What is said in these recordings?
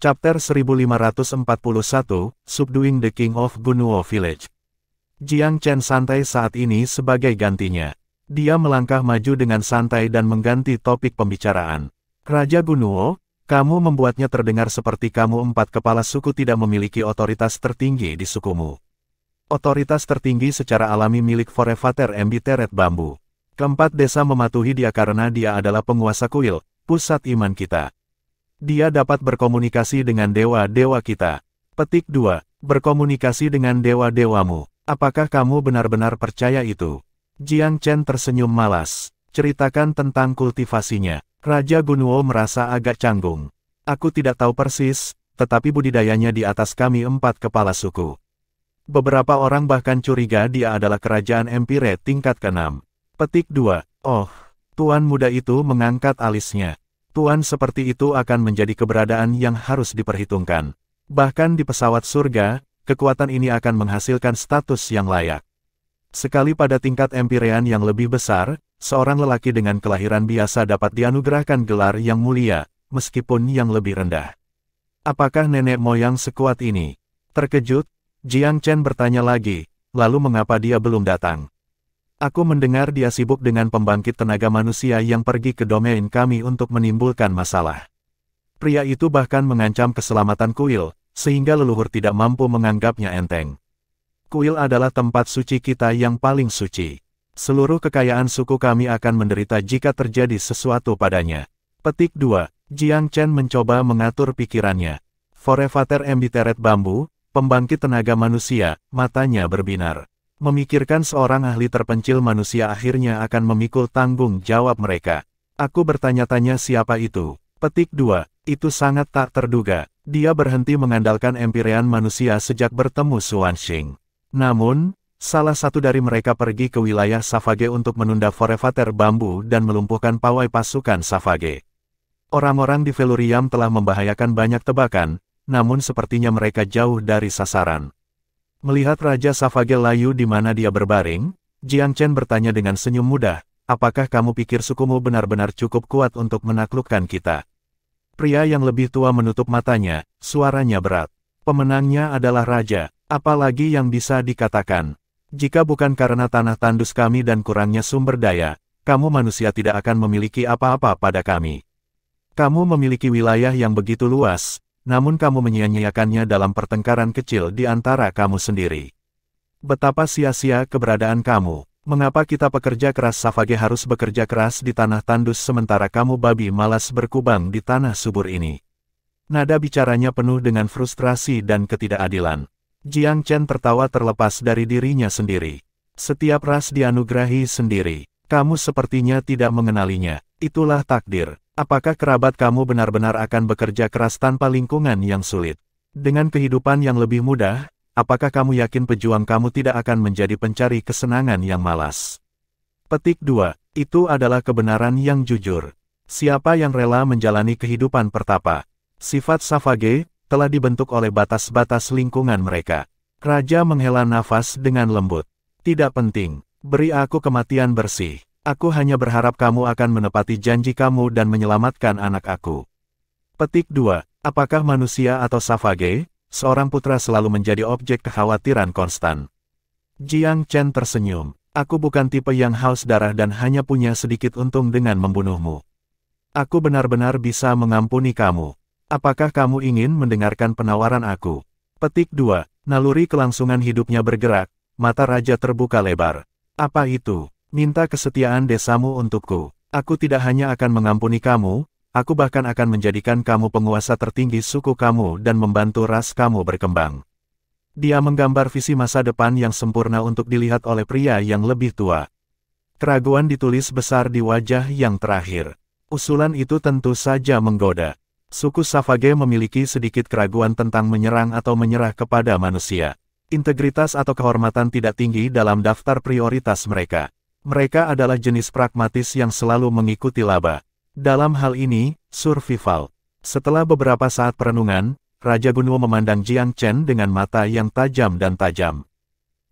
Chapter 1541, Subduing the King of Gunuo Village. Jiang Chen santai saat ini sebagai gantinya. Dia melangkah maju dengan santai dan mengganti topik pembicaraan. Raja Gunuo, kamu membuatnya terdengar seperti kamu empat kepala suku tidak memiliki otoritas tertinggi di sukumu. Otoritas tertinggi secara alami milik Forefather Embiteret Bambu. Keempat desa mematuhi dia karena dia adalah penguasa kuil, pusat iman kita. Dia dapat berkomunikasi dengan dewa-dewa kita. Petik 2. Berkomunikasi dengan dewa-dewamu. Apakah kamu benar-benar percaya itu? Jiang Chen tersenyum malas. Ceritakan tentang kultivasinya. Raja Gunuo merasa agak canggung. Aku tidak tahu persis, tetapi budidayanya di atas kami empat kepala suku. Beberapa orang bahkan curiga dia adalah kerajaan Empire tingkat ke-6. Petik 2. Oh, tuan muda itu mengangkat alisnya. Tuan seperti itu akan menjadi keberadaan yang harus diperhitungkan. Bahkan di pesawat surga, kekuatan ini akan menghasilkan status yang layak. Sekali pada tingkat empirean yang lebih besar, seorang lelaki dengan kelahiran biasa dapat dianugerahkan gelar yang mulia, meskipun yang lebih rendah. Apakah nenek moyang sekuat ini? Terkejut, Jiang Chen bertanya lagi, lalu mengapa dia belum datang? Aku mendengar dia sibuk dengan pembangkit tenaga manusia yang pergi ke domain kami untuk menimbulkan masalah. Pria itu bahkan mengancam keselamatan kuil, sehingga leluhur tidak mampu menganggapnya enteng. Kuil adalah tempat suci kita yang paling suci. Seluruh kekayaan suku kami akan menderita jika terjadi sesuatu padanya. Petik 2. Jiang Chen mencoba mengatur pikirannya. Forefather Embiteret Bambu, pembangkit tenaga manusia, matanya berbinar. Memikirkan seorang ahli terpencil manusia akhirnya akan memikul tanggung jawab mereka. Aku bertanya-tanya siapa itu. Petik 2. Itu sangat tak terduga. Dia berhenti mengandalkan empirean manusia sejak bertemu Xuanxing. Namun, salah satu dari mereka pergi ke wilayah Savage untuk menunda Forefather Bambu dan melumpuhkan pawai pasukan Savage. Orang-orang di Velurium telah membahayakan banyak tebakan, namun sepertinya mereka jauh dari sasaran. Melihat Raja Savage layu di mana dia berbaring, Jiang Chen bertanya dengan senyum mudah, apakah kamu pikir sukumu benar-benar cukup kuat untuk menaklukkan kita? Pria yang lebih tua menutup matanya, suaranya berat. Pemenangnya adalah raja, apalagi yang bisa dikatakan. Jika bukan karena tanah tandus kami dan kurangnya sumber daya, kamu manusia tidak akan memiliki apa-apa pada kami. Kamu memiliki wilayah yang begitu luas, namun kamu menyia-nyiakannya dalam pertengkaran kecil di antara kamu sendiri. Betapa sia-sia keberadaan kamu. Mengapa kita pekerja keras Savage harus bekerja keras di tanah tandus sementara kamu babi malas berkubang di tanah subur ini? Nada bicaranya penuh dengan frustrasi dan ketidakadilan. Jiang Chen tertawa terlepas dari dirinya sendiri. Setiap ras dianugerahi sendiri. Kamu sepertinya tidak mengenalinya. Itulah takdir. Apakah kerabat kamu benar-benar akan bekerja keras tanpa lingkungan yang sulit? Dengan kehidupan yang lebih mudah, apakah kamu yakin pejuang kamu tidak akan menjadi pencari kesenangan yang malas? Petik 2. Itu adalah kebenaran yang jujur. Siapa yang rela menjalani kehidupan pertapa? Sifat Savage telah dibentuk oleh batas-batas lingkungan mereka. Raja menghela nafas dengan lembut. Tidak penting. Beri aku kematian bersih. Aku hanya berharap kamu akan menepati janji kamu dan menyelamatkan anak aku. Petik 2. Apakah manusia atau Savage, seorang putra selalu menjadi objek kekhawatiran konstan? Jiang Chen tersenyum. Aku bukan tipe yang haus darah dan hanya punya sedikit untung dengan membunuhmu. Aku benar-benar bisa mengampuni kamu. Apakah kamu ingin mendengarkan penawaran aku? Petik 2. Naluri kelangsungan hidupnya bergerak, mata raja terbuka lebar. Apa itu? Minta kesetiaan desamu untukku. Aku tidak hanya akan mengampuni kamu, aku bahkan akan menjadikan kamu penguasa tertinggi suku kamu dan membantu ras kamu berkembang. Dia menggambar visi masa depan yang sempurna untuk dilihat oleh pria yang lebih tua. Keraguan ditulis besar di wajah yang terakhir. Usulan itu tentu saja menggoda. Suku Savage memiliki sedikit keraguan tentang menyerang atau menyerah kepada manusia. Integritas atau kehormatan tidak tinggi dalam daftar prioritas mereka. Mereka adalah jenis pragmatis yang selalu mengikuti laba. Dalam hal ini, survival. Setelah beberapa saat perenungan, Raja Gunuo memandang Jiang Chen dengan mata yang tajam dan tajam.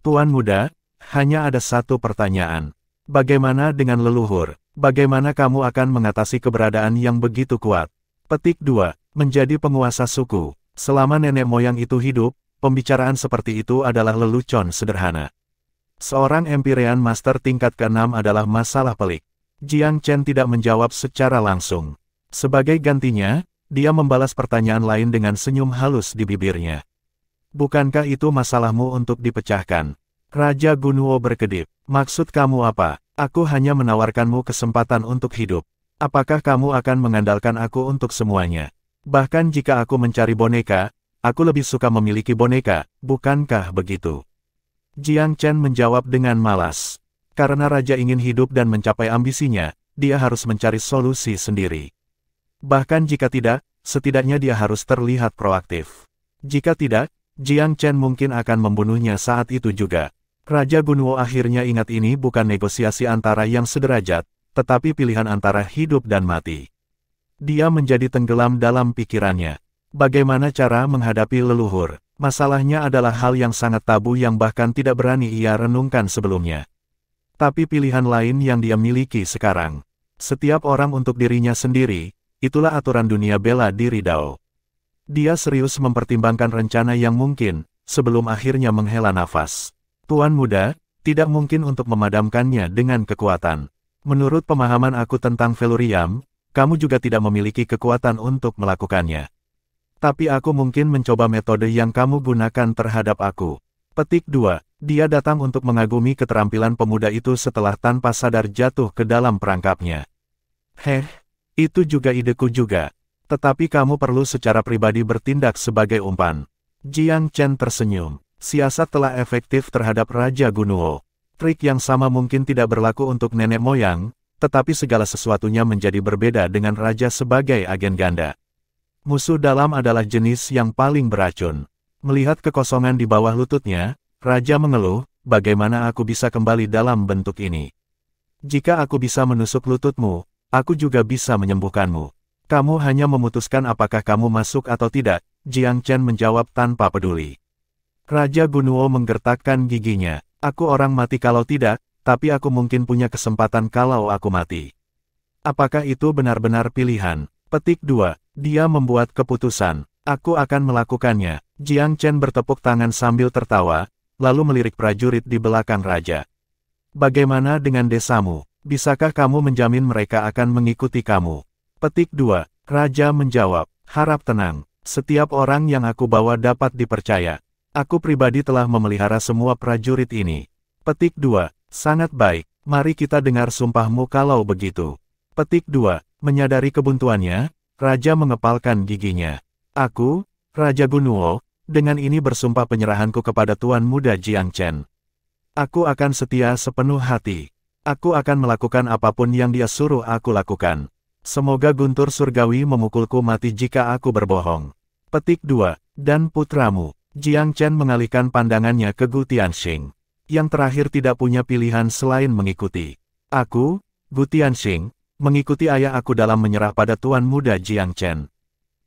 Tuan muda, hanya ada satu pertanyaan. Bagaimana dengan leluhur? Bagaimana kamu akan mengatasi keberadaan yang begitu kuat? Petik 2. Menjadi penguasa suku. Selama nenek moyang itu hidup, pembicaraan seperti itu adalah lelucon sederhana. Seorang Empyrean Master tingkat ke-6 adalah masalah pelik. Jiang Chen tidak menjawab secara langsung. Sebagai gantinya, dia membalas pertanyaan lain dengan senyum halus di bibirnya. Bukankah itu masalahmu untuk dipecahkan? Raja Gunuo berkedip. Maksud kamu apa? Aku hanya menawarkanmu kesempatan untuk hidup. Apakah kamu akan mengandalkan aku untuk semuanya? Bahkan jika aku mencari boneka, aku lebih suka memiliki boneka, bukankah begitu? Jiang Chen menjawab dengan malas. Karena raja ingin hidup dan mencapai ambisinya, dia harus mencari solusi sendiri. Bahkan jika tidak, setidaknya dia harus terlihat proaktif. Jika tidak, Jiang Chen mungkin akan membunuhnya saat itu juga. Raja Gunuo akhirnya ingat ini bukan negosiasi antara yang sederajat, tetapi pilihan antara hidup dan mati. Dia menjadi tenggelam dalam pikirannya. Bagaimana cara menghadapi leluhur? Masalahnya adalah hal yang sangat tabu yang bahkan tidak berani ia renungkan sebelumnya. Tapi pilihan lain yang dia miliki sekarang. Setiap orang untuk dirinya sendiri, itulah aturan dunia bela diri Dao. Dia serius mempertimbangkan rencana yang mungkin, sebelum akhirnya menghela nafas. Tuan muda, tidak mungkin untuk memadamkannya dengan kekuatan. Menurut pemahaman aku tentang Velurium, kamu juga tidak memiliki kekuatan untuk melakukannya. Tapi aku mungkin mencoba metode yang kamu gunakan terhadap aku. Petik 2. Dia datang untuk mengagumi keterampilan pemuda itu setelah tanpa sadar jatuh ke dalam perangkapnya. Itu juga ideku juga. Tetapi kamu perlu secara pribadi bertindak sebagai umpan. Jiang Chen tersenyum. Siasat telah efektif terhadap Raja Gunuo. Trik yang sama mungkin tidak berlaku untuk nenek moyang, tetapi segala sesuatunya menjadi berbeda dengan raja sebagai agen ganda. Musuh dalam adalah jenis yang paling beracun. Melihat kekosongan di bawah lututnya, raja mengeluh, bagaimana aku bisa kembali dalam bentuk ini? Jika aku bisa menusuk lututmu, aku juga bisa menyembuhkanmu. Kamu hanya memutuskan apakah kamu masuk atau tidak, Jiang Chen menjawab tanpa peduli. Raja Gunuo menggertakkan giginya. Aku orang mati kalau tidak, tapi aku mungkin punya kesempatan kalau aku mati. Apakah itu benar-benar pilihan? Petik 2. Dia membuat keputusan. Aku akan melakukannya. Jiang Chen bertepuk tangan sambil tertawa, lalu melirik prajurit di belakang raja. Bagaimana dengan desamu? Bisakah kamu menjamin mereka akan mengikuti kamu? Petik 2. Raja menjawab, harap tenang. Setiap orang yang aku bawa dapat dipercaya. Aku pribadi telah memelihara semua prajurit ini. Petik 2. Sangat baik, mari kita dengar sumpahmu kalau begitu. Petik 2. Menyadari kebuntuannya, raja mengepalkan giginya. Aku, Raja Gunuo, dengan ini bersumpah penyerahanku kepada Tuan Muda Jiang Chen. Aku akan setia sepenuh hati. Aku akan melakukan apapun yang dia suruh aku lakukan. Semoga guntur surgawi memukulku mati jika aku berbohong. Petik 2. Dan putramu. Jiang Chen mengalihkan pandangannya ke Gu Tianxing. Yang terakhir tidak punya pilihan selain mengikuti. Aku, Gu Tianxing, mengikuti ayah aku dalam menyerah pada Tuan Muda Jiang Chen.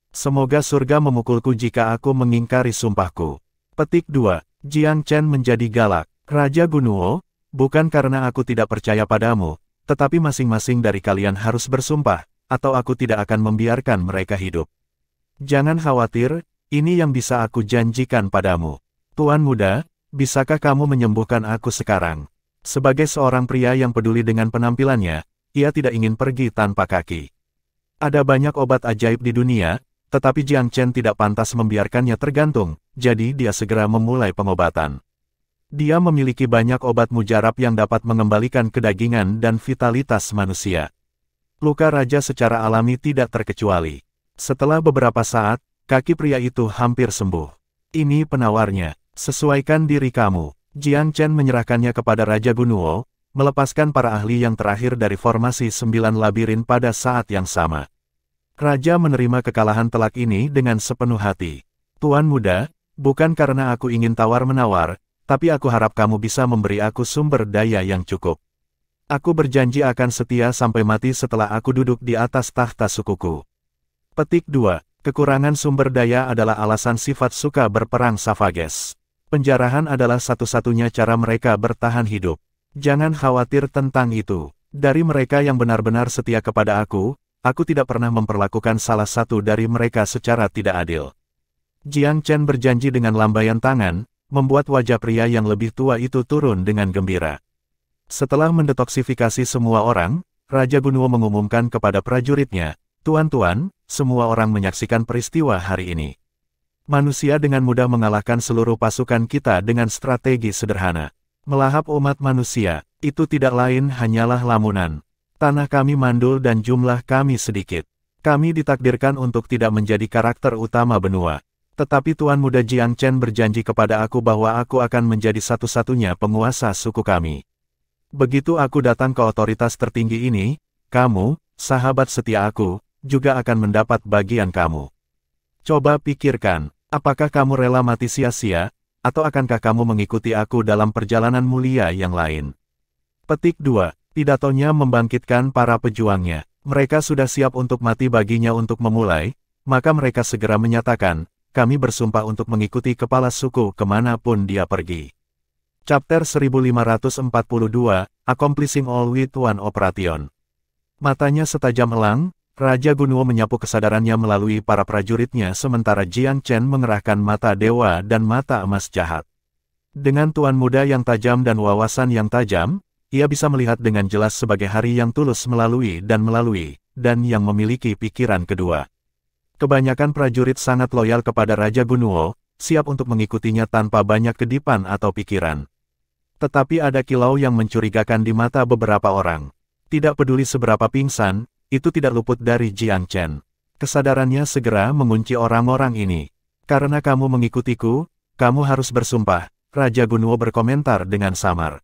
Semoga surga memukulku jika aku mengingkari sumpahku. Petik 2. Jiang Chen menjadi galak. Raja Gunuo, bukan karena aku tidak percaya padamu, tetapi masing-masing dari kalian harus bersumpah, atau aku tidak akan membiarkan mereka hidup. Jangan khawatir, ini yang bisa aku janjikan padamu. Tuan muda, bisakah kamu menyembuhkan aku sekarang? Sebagai seorang pria yang peduli dengan penampilannya, ia tidak ingin pergi tanpa kaki. Ada banyak obat ajaib di dunia, tetapi Jiang Chen tidak pantas membiarkannya tergantung, jadi dia segera memulai pengobatan. Dia memiliki banyak obat mujarab yang dapat mengembalikan kedagingan dan vitalitas manusia. Luka raja secara alami tidak terkecuali. Setelah beberapa saat, kaki pria itu hampir sembuh. Ini penawarnya, sesuaikan diri kamu. Jiang Chen menyerahkannya kepada Raja Gunuo, melepaskan para ahli yang terakhir dari formasi 9 labirin pada saat yang sama. Raja menerima kekalahan telak ini dengan sepenuh hati. Tuan muda, bukan karena aku ingin tawar-menawar, tapi aku harap kamu bisa memberi aku sumber daya yang cukup. Aku berjanji akan setia sampai mati setelah aku duduk di atas tahta sukuku. Petik 2. Kekurangan sumber daya adalah alasan sifat suka berperang Savages. Penjarahan adalah satu-satunya cara mereka bertahan hidup. Jangan khawatir tentang itu. Dari mereka yang benar-benar setia kepada aku aku tidak pernah memperlakukan salah satu dari mereka secara tidak adil. Jiang Chen berjanji dengan lambaian tangan, membuat wajah pria yang lebih tua itu turun dengan gembira. Setelah mendetoksifikasi semua orang, Raja Gunuo mengumumkan kepada prajuritnya, "Tuan-tuan, semua orang menyaksikan peristiwa hari ini. Manusia dengan mudah mengalahkan seluruh pasukan kita dengan strategi sederhana. Melahap umat manusia, itu tidak lain hanyalah lamunan. Tanah kami mandul dan jumlah kami sedikit. Kami ditakdirkan untuk tidak menjadi karakter utama benua. Tetapi Tuan Muda Jiang Chen berjanji kepada aku bahwa aku akan menjadi satu-satunya penguasa suku kami. Begitu aku datang ke otoritas tertinggi ini, kamu, sahabat setia aku, juga akan mendapat bagian kamu. Coba pikirkan, apakah kamu rela mati sia-sia, atau akankah kamu mengikuti aku dalam perjalanan mulia yang lain?" Petik 2. Pidatonya membangkitkan para pejuangnya. Mereka sudah siap untuk mati baginya untuk memulai, maka mereka segera menyatakan, "Kami bersumpah untuk mengikuti kepala suku kemanapun dia pergi." Chapter 1542, Accomplishing All with One Operation. Matanya setajam elang, Raja Gunuo menyapu kesadarannya melalui para prajuritnya sementara Jiang Chen mengerahkan mata dewa dan mata emas jahat. Dengan tuan muda yang tajam dan wawasan yang tajam, ia bisa melihat dengan jelas sebagai hari yang tulus melalui, dan yang memiliki pikiran kedua. Kebanyakan prajurit sangat loyal kepada Raja Gunuo, siap untuk mengikutinya tanpa banyak kedipan atau pikiran. Tetapi ada kilau yang mencurigakan di mata beberapa orang. Tidak peduli seberapa pingsan, itu tidak luput dari Jiang Chen. Kesadarannya segera mengunci orang-orang ini. "Karena kamu mengikutiku, kamu harus bersumpah," Raja Gunuo berkomentar dengan samar.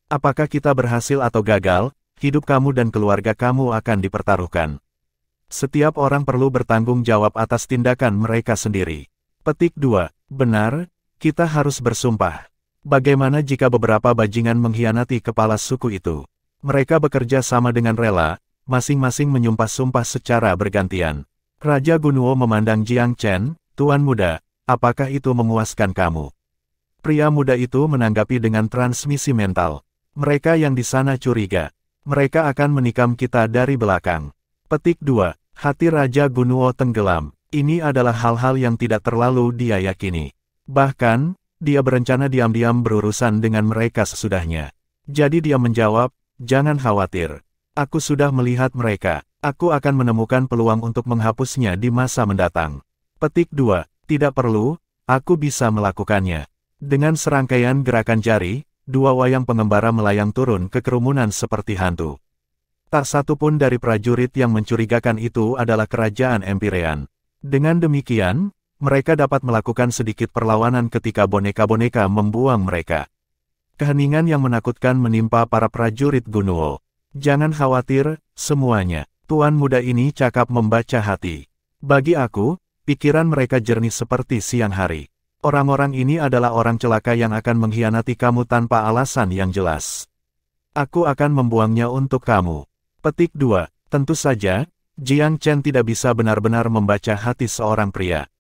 "Apakah kita berhasil atau gagal, hidup kamu dan keluarga kamu akan dipertaruhkan. Setiap orang perlu bertanggung jawab atas tindakan mereka sendiri." Petik 2. Benar, kita harus bersumpah. Bagaimana jika beberapa bajingan mengkhianati kepala suku itu? Mereka bekerja sama dengan rela, masing-masing menyumpah-sumpah secara bergantian. Raja Gunuo memandang Jiang Chen, "Tuan muda, apakah itu memuaskan kamu?" Pria muda itu menanggapi dengan transmisi mental. "Mereka yang di sana curiga. Mereka akan menikam kita dari belakang." Petik 2. Hati Raja Gunuo tenggelam. Ini adalah hal-hal yang tidak terlalu dia yakini. Bahkan, dia berencana diam-diam berurusan dengan mereka sesudahnya. Jadi dia menjawab, "Jangan khawatir. Aku sudah melihat mereka. Aku akan menemukan peluang untuk menghapusnya di masa mendatang." Petik 2. Tidak perlu, aku bisa melakukannya. Dengan serangkaian gerakan jari, dua wayang pengembara melayang turun ke kerumunan seperti hantu. Tak satu pun dari prajurit yang mencurigakan itu adalah kerajaan Empyrean. Dengan demikian, mereka dapat melakukan sedikit perlawanan ketika boneka-boneka membuang mereka. Keheningan yang menakutkan menimpa para prajurit Gunuo. "Jangan khawatir, semuanya. Tuan muda ini cakap membaca hati. Bagi aku, pikiran mereka jernih seperti siang hari. Orang-orang ini adalah orang celaka yang akan mengkhianati kamu tanpa alasan yang jelas. Aku akan membuangnya untuk kamu." Petik 2. Tentu saja, Jiang Chen tidak bisa benar-benar membaca hati seorang pria.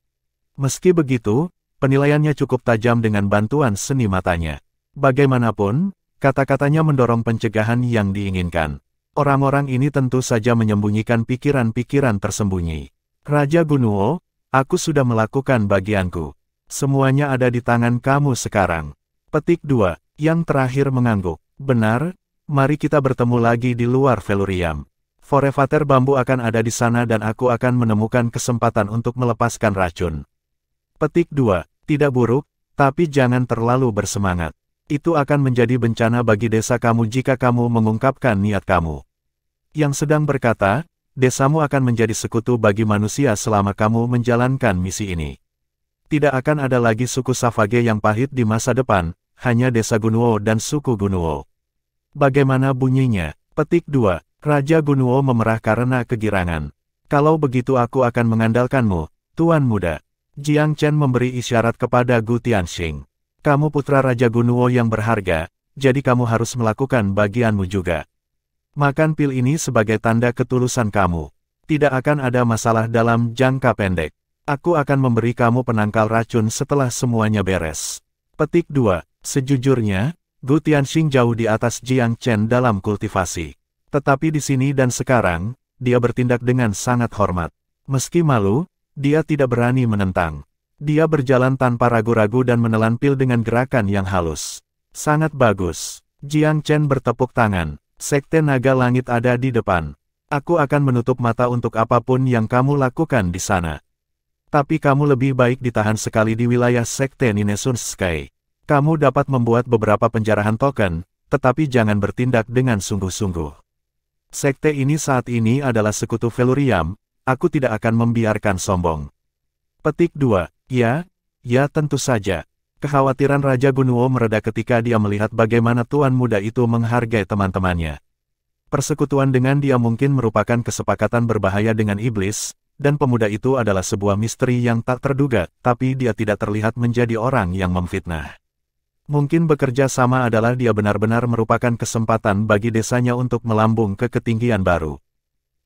Meski begitu, penilaiannya cukup tajam dengan bantuan seni matanya. Bagaimanapun, kata-katanya mendorong pencegahan yang diinginkan. Orang-orang ini tentu saja menyembunyikan pikiran-pikiran tersembunyi. "Raja Gunuo, aku sudah melakukan bagianku. Semuanya ada di tangan kamu sekarang." Petik 2. Yang terakhir mengangguk. "Benar, mari kita bertemu lagi di luar Velurium. Forevater bambu akan ada di sana dan aku akan menemukan kesempatan untuk melepaskan racun." Petik 2. Tidak buruk, tapi jangan terlalu bersemangat. Itu akan menjadi bencana bagi desa kamu jika kamu mengungkapkan niat kamu. Yang sedang berkata, desamu akan menjadi sekutu bagi manusia selama kamu menjalankan misi ini. Tidak akan ada lagi suku Savage yang pahit di masa depan, hanya desa Gunuo dan suku Gunuo. Bagaimana bunyinya? Petik 2. Raja Gunuo memerah karena kegirangan. "Kalau begitu aku akan mengandalkanmu, Tuan Muda." Jiang Chen memberi isyarat kepada Gu Tianxing. "Kamu putra Raja Gunuo yang berharga, jadi kamu harus melakukan bagianmu juga. Makan pil ini sebagai tanda ketulusan kamu. Tidak akan ada masalah dalam jangka pendek. Aku akan memberi kamu penangkal racun setelah semuanya beres." Petik 2. Sejujurnya, Gu Tianxing jauh di atas Jiang Chen dalam kultivasi. Tetapi di sini dan sekarang, dia bertindak dengan sangat hormat. Meski malu, dia tidak berani menentang. Dia berjalan tanpa ragu-ragu dan menelan pil dengan gerakan yang halus. Sangat bagus. Jiang Chen bertepuk tangan. Sekte Naga Langit ada di depan. Aku akan menutup mata untuk apapun yang kamu lakukan di sana. Tapi kamu lebih baik ditahan sekali di wilayah Sekte Ninesun Sky. Kamu dapat membuat beberapa penjarahan token, tetapi jangan bertindak dengan sungguh-sungguh. Sekte ini saat ini adalah sekutu Velurium, aku tidak akan membiarkan sombong. Petik 2. Ya tentu saja. Kekhawatiran Raja Gunuo mereda ketika dia melihat bagaimana tuan muda itu menghargai teman-temannya. Persekutuan dengan dia mungkin merupakan kesepakatan berbahaya dengan iblis, dan pemuda itu adalah sebuah misteri yang tak terduga, tapi dia tidak terlihat menjadi orang yang memfitnah. Mungkin bekerja sama adalah dia benar-benar merupakan kesempatan bagi desanya untuk melambung ke ketinggian baru.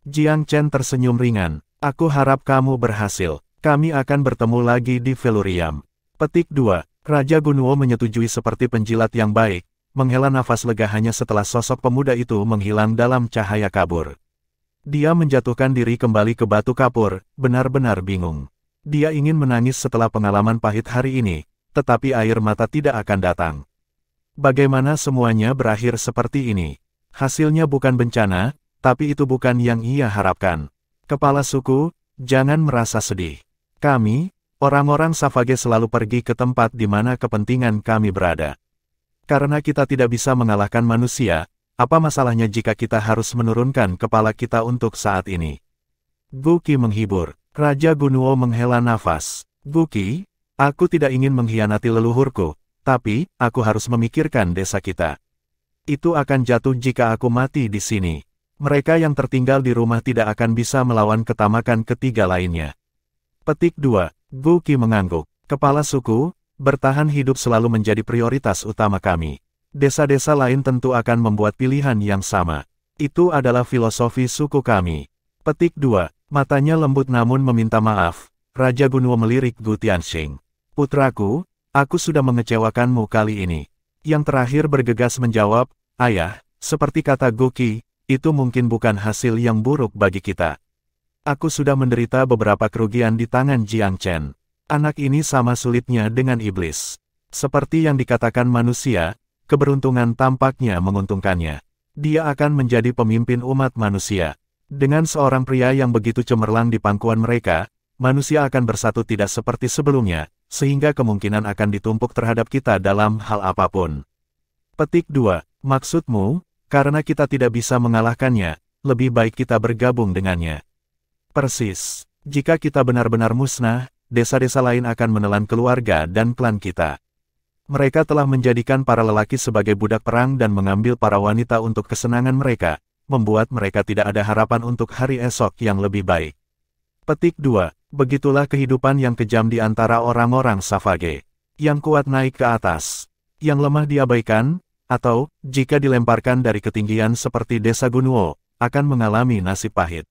Jiang Chen tersenyum ringan. Aku harap kamu berhasil. Kami akan bertemu lagi di Velurium. Petik 2. Raja Gunuo menyetujui seperti penjilat yang baik, menghela nafas lega hanya setelah sosok pemuda itu menghilang dalam cahaya kabur. Dia menjatuhkan diri kembali ke batu kapur, benar-benar bingung. Dia ingin menangis setelah pengalaman pahit hari ini, tetapi air mata tidak akan datang. Bagaimana semuanya berakhir seperti ini? Hasilnya bukan bencana, tapi itu bukan yang ia harapkan. Kepala suku, jangan merasa sedih. Kami, orang-orang Savage selalu pergi ke tempat di mana kepentingan kami berada. Karena kita tidak bisa mengalahkan manusia, apa masalahnya jika kita harus menurunkan kepala kita untuk saat ini? Guki menghibur. Raja Gunuo menghela nafas. Guki, aku tidak ingin mengkhianati leluhurku, tapi aku harus memikirkan desa kita. Itu akan jatuh jika aku mati di sini. Mereka yang tertinggal di rumah tidak akan bisa melawan ketamakan ketiga lainnya. Petik 2. Guki mengangguk. Kepala suku, bertahan hidup selalu menjadi prioritas utama kami. Desa-desa lain tentu akan membuat pilihan yang sama. Itu adalah filosofi suku kami. Petik 2. Matanya lembut namun meminta maaf. Raja Gunuo melirik Gu Tianxing. Putraku, aku sudah mengecewakanmu kali ini. Yang terakhir bergegas menjawab, Ayah, seperti kata Guki, itu mungkin bukan hasil yang buruk bagi kita. Aku sudah menderita beberapa kerugian di tangan Jiang Chen. Anak ini sama sulitnya dengan iblis. Seperti yang dikatakan manusia, keberuntungan tampaknya menguntungkannya. Dia akan menjadi pemimpin umat manusia. Dengan seorang pria yang begitu cemerlang di pangkuan mereka, manusia akan bersatu tidak seperti sebelumnya, sehingga kemungkinan akan ditumpuk terhadap kita dalam hal apapun. Petik 2. Maksudmu, karena kita tidak bisa mengalahkannya, lebih baik kita bergabung dengannya. Persis. Jika kita benar-benar musnah, desa-desa lain akan menelan keluarga dan klan kita. Mereka telah menjadikan para lelaki sebagai budak perang dan mengambil para wanita untuk kesenangan mereka, membuat mereka tidak ada harapan untuk hari esok yang lebih baik. Petik 2. Begitulah kehidupan yang kejam di antara orang-orang Savage. Yang kuat naik ke atas, yang lemah diabaikan, atau, jika dilemparkan dari ketinggian seperti desa Gunuo, akan mengalami nasib pahit.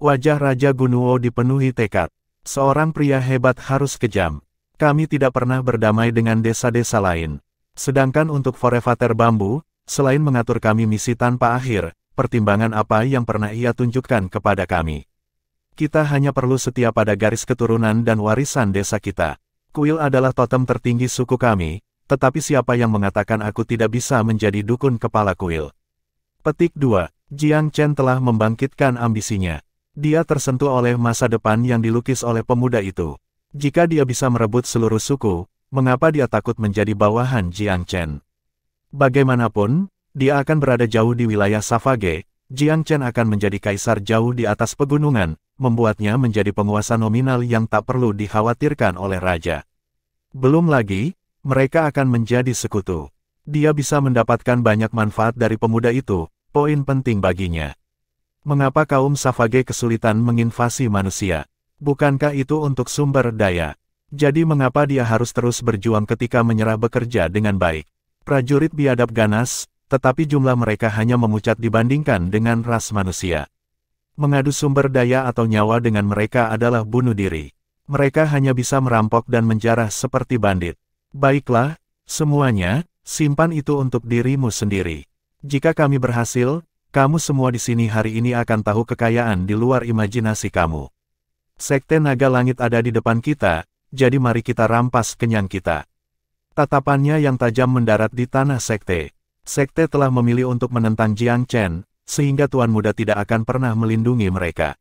Wajah Raja Gunuo dipenuhi tekad. Seorang pria hebat harus kejam. Kami tidak pernah berdamai dengan desa-desa lain. Sedangkan untuk Forevater Bambu, selain mengatur kami misi tanpa akhir, pertimbangan apa yang pernah ia tunjukkan kepada kami? Kita hanya perlu setia pada garis keturunan dan warisan desa kita. Kuil adalah totem tertinggi suku kami, tetapi siapa yang mengatakan aku tidak bisa menjadi dukun kepala kuil? Petik 2. Jiang Chen telah membangkitkan ambisinya. Dia tersentuh oleh masa depan yang dilukis oleh pemuda itu. Jika dia bisa merebut seluruh suku, mengapa dia takut menjadi bawahan Jiang Chen? Bagaimanapun, dia akan berada jauh di wilayah Savage, Jiang Chen akan menjadi kaisar jauh di atas pegunungan, membuatnya menjadi penguasa nominal yang tak perlu dikhawatirkan oleh raja. Belum lagi, mereka akan menjadi sekutu. Dia bisa mendapatkan banyak manfaat dari pemuda itu, poin penting baginya. Mengapa kaum Savage kesulitan menginvasi manusia? Bukankah itu untuk sumber daya? Jadi mengapa dia harus terus berjuang ketika menyerah bekerja dengan baik? Prajurit biadab ganas, tetapi jumlah mereka hanya memucat dibandingkan dengan ras manusia. Mengadu sumber daya atau nyawa dengan mereka adalah bunuh diri. Mereka hanya bisa merampok dan menjarah seperti bandit. Baiklah, semuanya, simpan itu untuk dirimu sendiri. Jika kami berhasil, kamu semua di sini hari ini akan tahu kekayaan di luar imajinasi kamu. Sekte Naga Langit ada di depan kita, jadi mari kita rampas kenyang kita. Tatapannya yang tajam mendarat di tanah sekte. Sekte telah memilih untuk menentang Jiang Chen, sehingga Tuan Muda tidak akan pernah melindungi mereka.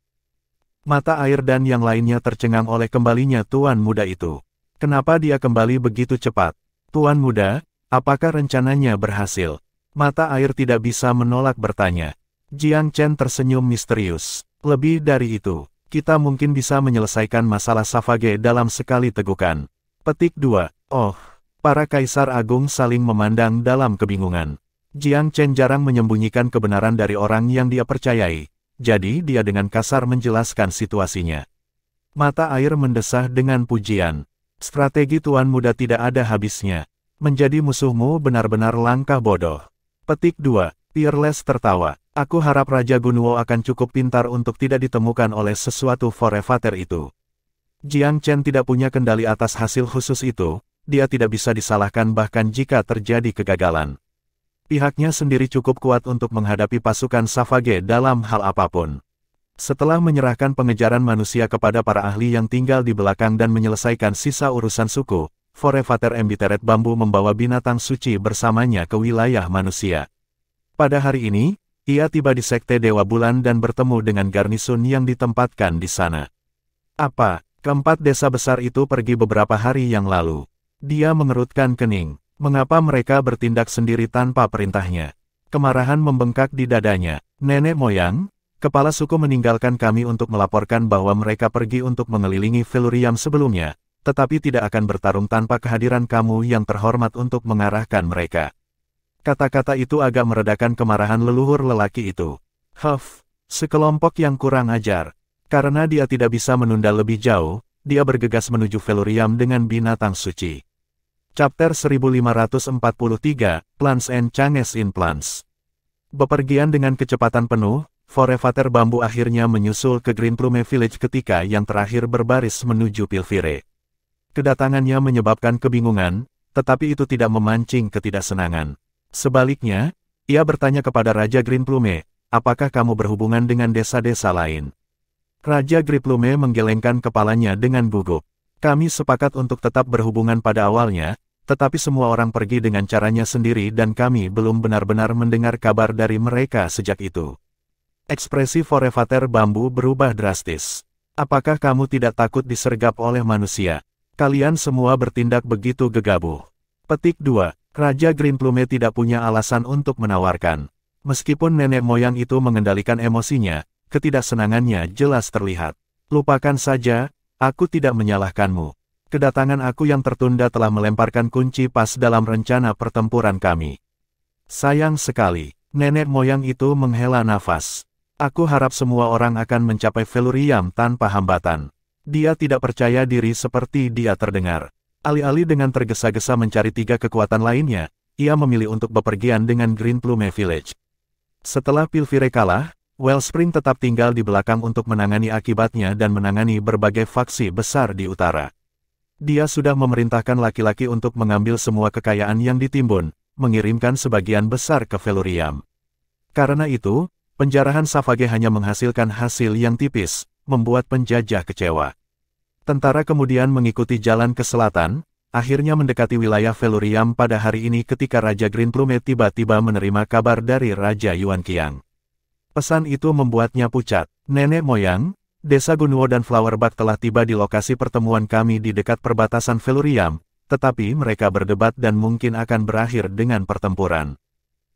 Mata air dan yang lainnya tercengang oleh kembalinya Tuan Muda itu. Kenapa dia kembali begitu cepat? Tuan Muda, apakah rencananya berhasil? Mata air tidak bisa menolak bertanya. Jiang Chen tersenyum misterius. Lebih dari itu, kita mungkin bisa menyelesaikan masalah Savage dalam sekali tegukan. Petik 2. Oh, para kaisar agung saling memandang dalam kebingungan. Jiang Chen jarang menyembunyikan kebenaran dari orang yang dia percayai, jadi dia dengan kasar menjelaskan situasinya. Mata air mendesah dengan pujian. Strategi Tuan Muda tidak ada habisnya. Menjadi musuhmu benar-benar langkah bodoh. Petik 2. Fearless tertawa. Aku harap Raja Gunuo akan cukup pintar untuk tidak ditemukan oleh sesuatu Forefather itu. Jiang Chen tidak punya kendali atas hasil khusus itu, dia tidak bisa disalahkan bahkan jika terjadi kegagalan. Pihaknya sendiri cukup kuat untuk menghadapi pasukan Savage dalam hal apapun. Setelah menyerahkan pengejaran manusia kepada para ahli yang tinggal di belakang dan menyelesaikan sisa urusan suku, Forefather Embittered Bambu membawa binatang suci bersamanya ke wilayah manusia. Pada hari ini, ia tiba di Sekte Dewa Bulan dan bertemu dengan garnisun yang ditempatkan di sana. Apa? Keempat desa besar itu pergi beberapa hari yang lalu. Dia mengerutkan kening. Mengapa mereka bertindak sendiri tanpa perintahnya? Kemarahan membengkak di dadanya. Nenek moyang, kepala suku meninggalkan kami untuk melaporkan bahwa mereka pergi untuk mengelilingi Feluriam sebelumnya, tetapi tidak akan bertarung tanpa kehadiran kamu yang terhormat untuk mengarahkan mereka. Kata-kata itu agak meredakan kemarahan leluhur lelaki itu. Huff, sekelompok yang kurang ajar. Karena dia tidak bisa menunda lebih jauh, dia bergegas menuju Feluriam dengan binatang suci. Chapter 1543, Plants and Changes in Plants. Bepergian dengan kecepatan penuh, Forefather Bambu akhirnya menyusul ke Green Plume Village ketika yang terakhir berbaris menuju Pilvire. Kedatangannya menyebabkan kebingungan, tetapi itu tidak memancing ketidaksenangan. Sebaliknya, ia bertanya kepada Raja Green Plume, apakah kamu berhubungan dengan desa-desa lain? Raja Green Plume menggelengkan kepalanya dengan gugup. Kami sepakat untuk tetap berhubungan pada awalnya, tetapi semua orang pergi dengan caranya sendiri dan kami belum benar-benar mendengar kabar dari mereka sejak itu. Ekspresi Forefather Bambu berubah drastis. Apakah kamu tidak takut disergap oleh manusia? Kalian semua bertindak begitu gegabah. Petik 2. Raja Green Plume tidak punya alasan untuk menawarkan. Meskipun nenek moyang itu mengendalikan emosinya, ketidaksenangannya jelas terlihat. Lupakan saja, aku tidak menyalahkanmu. Kedatangan aku yang tertunda telah melemparkan kunci pas dalam rencana pertempuran kami. Sayang sekali, nenek moyang itu menghela nafas. Aku harap semua orang akan mencapai Feluriam tanpa hambatan. Dia tidak percaya diri seperti dia terdengar. Alih-alih dengan tergesa-gesa mencari 3 kekuatan lainnya, ia memilih untuk bepergian dengan Green Plume Village. Setelah Pilvire kalah, Wellspring tetap tinggal di belakang untuk menangani akibatnya dan menangani berbagai faksi besar di utara. Dia sudah memerintahkan laki-laki untuk mengambil semua kekayaan yang ditimbun, mengirimkan sebagian besar ke Feluriam. Karena itu, penjarahan Savage hanya menghasilkan hasil yang tipis, membuat penjajah kecewa. Tentara kemudian mengikuti jalan ke selatan, akhirnya mendekati wilayah Feluriam pada hari ini ketika Raja Green Plume tiba-tiba menerima kabar dari Raja Yuan Qiang. Pesan itu membuatnya pucat. Nenek moyang, Desa Gunuo dan Flowerbach telah tiba di lokasi pertemuan kami di dekat perbatasan Feluriam, tetapi mereka berdebat dan mungkin akan berakhir dengan pertempuran.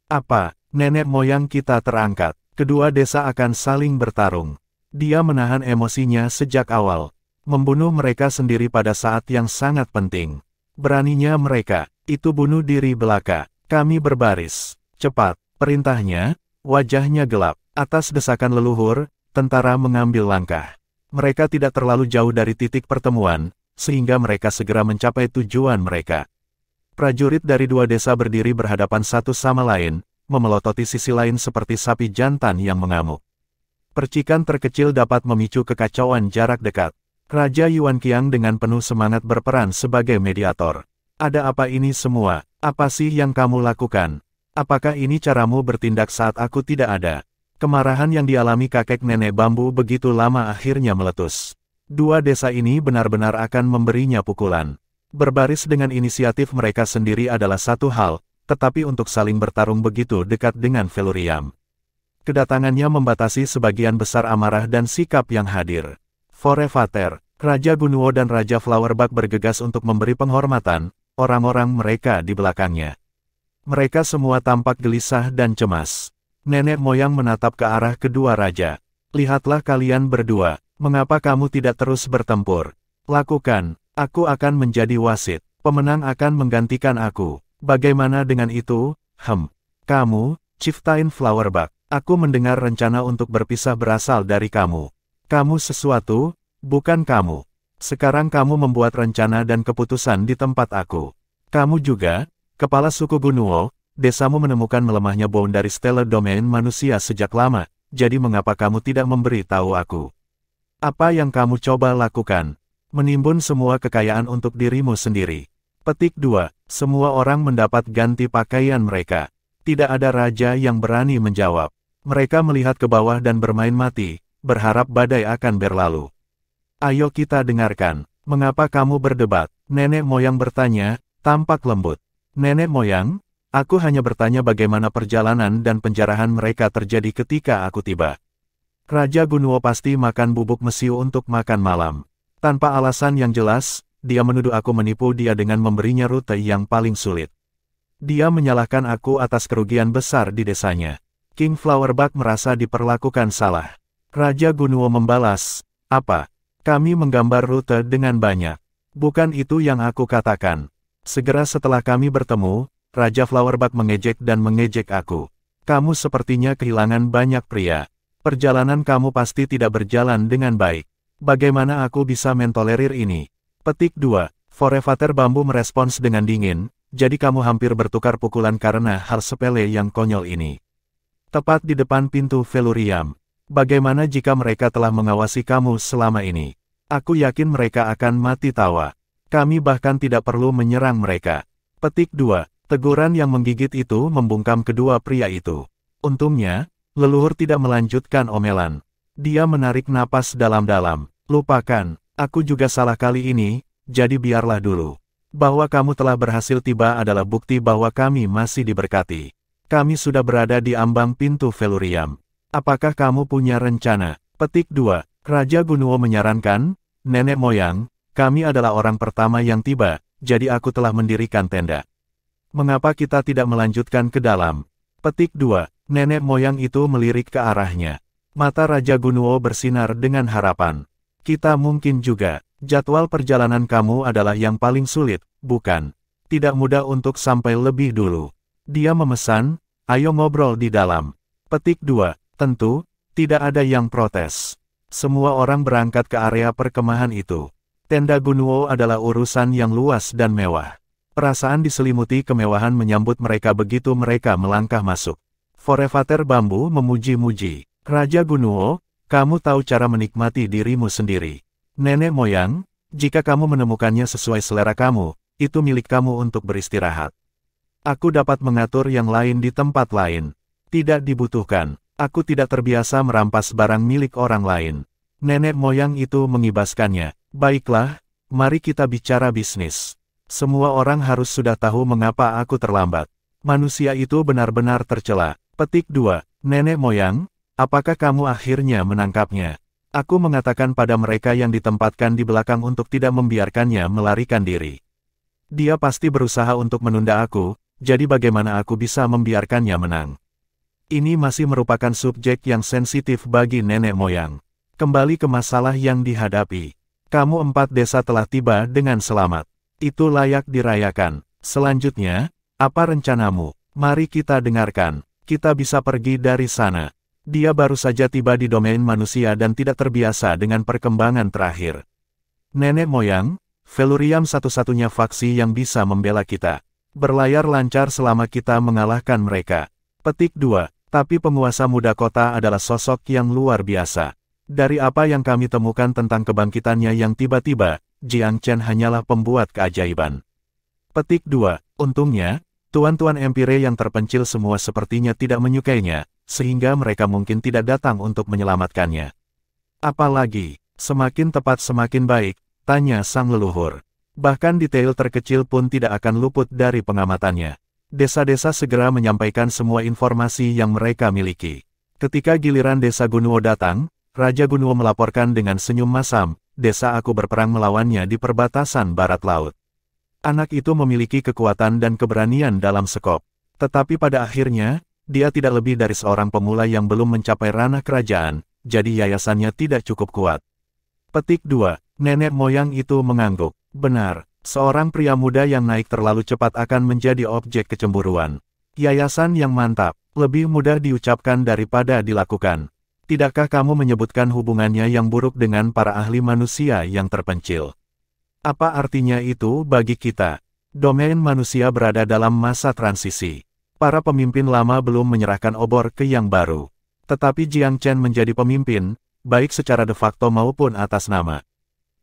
Apa? Nenek moyang kita terangkat. Kedua desa akan saling bertarung. Dia menahan emosinya sejak awal. Membunuh mereka sendiri pada saat yang sangat penting. Beraninya mereka, itu bunuh diri belaka. Kami berbaris. Cepat, perintahnya, wajahnya gelap. Atas desakan leluhur, tentara mengambil langkah. Mereka tidak terlalu jauh dari titik pertemuan, sehingga mereka segera mencapai tujuan mereka. Prajurit dari 2 desa berdiri berhadapan satu sama lain, memelototi sisi lain seperti sapi jantan yang mengamuk. Percikan terkecil dapat memicu kekacauan jarak dekat. Raja Yuan Qiang dengan penuh semangat berperan sebagai mediator. Ada apa ini semua? Apa sih yang kamu lakukan? Apakah ini caramu bertindak saat aku tidak ada? Kemarahan yang dialami kakek nenek bambu begitu lama akhirnya meletus. Dua desa ini benar-benar akan memberinya pukulan. Berbaris dengan inisiatif mereka sendiri adalah satu hal, tetapi untuk saling bertarung begitu dekat dengan Feluriam. Kedatangannya membatasi sebagian besar amarah dan sikap yang hadir. Forevater, Raja Gunuo dan Raja Flowerbug bergegas untuk memberi penghormatan, orang-orang mereka di belakangnya. Mereka semua tampak gelisah dan cemas. Nenek moyang menatap ke arah kedua raja. Lihatlah kalian berdua, mengapa kamu tidak terus bertempur? Lakukan, aku akan menjadi wasit, pemenang akan menggantikan aku. Bagaimana dengan itu? Kamu, Chieftain Flowerbug, aku mendengar rencana untuk berpisah berasal dari kamu. Kamu sesuatu, bukan kamu. Sekarang kamu membuat rencana dan keputusan di tempat aku. Kamu juga, kepala suku Gunuo, desamu menemukan melemahnya bone dari stela domain manusia sejak lama, jadi mengapa kamu tidak memberi tahu aku? Apa yang kamu coba lakukan? Menimbun semua kekayaan untuk dirimu sendiri. Petik 2. Semua orang mendapat ganti pakaian mereka. Tidak ada raja yang berani menjawab. Mereka melihat ke bawah dan bermain mati, berharap badai akan berlalu. Ayo kita dengarkan, mengapa kamu berdebat? Nenek moyang bertanya, tampak lembut. Nenek moyang, aku hanya bertanya bagaimana perjalanan dan penjarahan mereka terjadi ketika aku tiba. Raja Gunuo pasti makan bubuk mesiu untuk makan malam. Tanpa alasan yang jelas, dia menuduh aku menipu dia dengan memberinya rute yang paling sulit. Dia menyalahkan aku atas kerugian besar di desanya. King Flowerbug merasa diperlakukan salah. Raja Gunuo membalas, apa? Kami menggambar rute dengan banyak. Bukan itu yang aku katakan. Segera setelah kami bertemu, Raja Flowerbug mengejek dan mengejek aku. Kamu sepertinya kehilangan banyak pria. Perjalanan kamu pasti tidak berjalan dengan baik. Bagaimana aku bisa mentolerir ini? Petik 2. Forevater Bambu merespons dengan dingin, jadi kamu hampir bertukar pukulan karena hal sepele yang konyol ini. Tepat di depan pintu Feluriam. Bagaimana jika mereka telah mengawasi kamu selama ini? Aku yakin mereka akan mati tawa. Kami bahkan tidak perlu menyerang mereka. Petik 2. Teguran yang menggigit itu membungkam kedua pria itu. Untungnya, leluhur tidak melanjutkan omelan. Dia menarik napas dalam-dalam. Lupakan, aku juga salah kali ini, jadi biarlah dulu. Bahwa kamu telah berhasil tiba adalah bukti bahwa kami masih diberkati. Kami sudah berada di ambang pintu Feluriam. Apakah kamu punya rencana? Petik 2. Raja Gunuo menyarankan, nenek moyang, kami adalah orang pertama yang tiba, jadi aku telah mendirikan tenda. Mengapa kita tidak melanjutkan ke dalam? Petik 2. Nenek moyang itu melirik ke arahnya. Mata Raja Gunuo bersinar dengan harapan. Kita mungkin juga. Jadwal perjalanan kamu adalah yang paling sulit, bukan? Tidak mudah untuk sampai lebih dulu. Dia memesan, ayo ngobrol di dalam. Petik 2. Tentu, tidak ada yang protes. Semua orang berangkat ke area perkemahan itu. Tenda Gunuo adalah urusan yang luas dan mewah. Perasaan diselimuti kemewahan menyambut mereka begitu mereka melangkah masuk. Forevater Bambu memuji-muji. Raja Gunuo, kamu tahu cara menikmati dirimu sendiri. Nenek moyang, jika kamu menemukannya sesuai selera kamu, itu milik kamu untuk beristirahat. Aku dapat mengatur yang lain di tempat lain. Tidak dibutuhkan. Aku tidak terbiasa merampas barang milik orang lain. Nenek moyang itu mengibaskannya. Baiklah, mari kita bicara bisnis. Semua orang harus sudah tahu mengapa aku terlambat. Manusia itu benar-benar tercela. Petik 2. Nenek moyang, apakah kamu akhirnya menangkapnya? Aku mengatakan pada mereka yang ditempatkan di belakang untuk tidak membiarkannya melarikan diri. Dia pasti berusaha untuk menunda aku, jadi bagaimana aku bisa membiarkannya menang? Ini masih merupakan subjek yang sensitif bagi nenek moyang. Kembali ke masalah yang dihadapi. Kamu 4 desa telah tiba dengan selamat. Itu layak dirayakan. Selanjutnya, apa rencanamu? Mari kita dengarkan. Kita bisa pergi dari sana. Dia baru saja tiba di domain manusia dan tidak terbiasa dengan perkembangan terakhir. Nenek moyang, Feluriam satu-satunya faksi yang bisa membela kita. Berlayar lancar selama kita mengalahkan mereka. Petik 2. Tapi penguasa muda kota adalah sosok yang luar biasa. Dari apa yang kami temukan tentang kebangkitannya yang tiba-tiba, Jiang Chen hanyalah pembuat keajaiban. Petik 2. Untungnya, Tuan-tuan Empire yang terpencil semua sepertinya tidak menyukainya, sehingga mereka mungkin tidak datang untuk menyelamatkannya. Apalagi, semakin tepat semakin baik, tanya sang leluhur. Bahkan detail terkecil pun tidak akan luput dari pengamatannya. Desa-desa segera menyampaikan semua informasi yang mereka miliki. Ketika giliran desa Gunuo datang, Raja Gunuo melaporkan dengan senyum masam, desa aku berperang melawannya di perbatasan barat laut. Anak itu memiliki kekuatan dan keberanian dalam sekop. Tetapi pada akhirnya, dia tidak lebih dari seorang pemula yang belum mencapai ranah kerajaan, jadi yayasannya tidak cukup kuat. Petik 2. Nenek moyang itu mengangguk. Benar, seorang pria muda yang naik terlalu cepat akan menjadi objek kecemburuan. Yayasan yang mantap, lebih mudah diucapkan daripada dilakukan. Tidakkah kamu menyebutkan hubungannya yang buruk dengan para ahli manusia yang terpencil? Apa artinya itu bagi kita? Domain manusia berada dalam masa transisi. Para pemimpin lama belum menyerahkan obor ke yang baru. Tetapi Jiang Chen menjadi pemimpin, baik secara de facto maupun atas nama.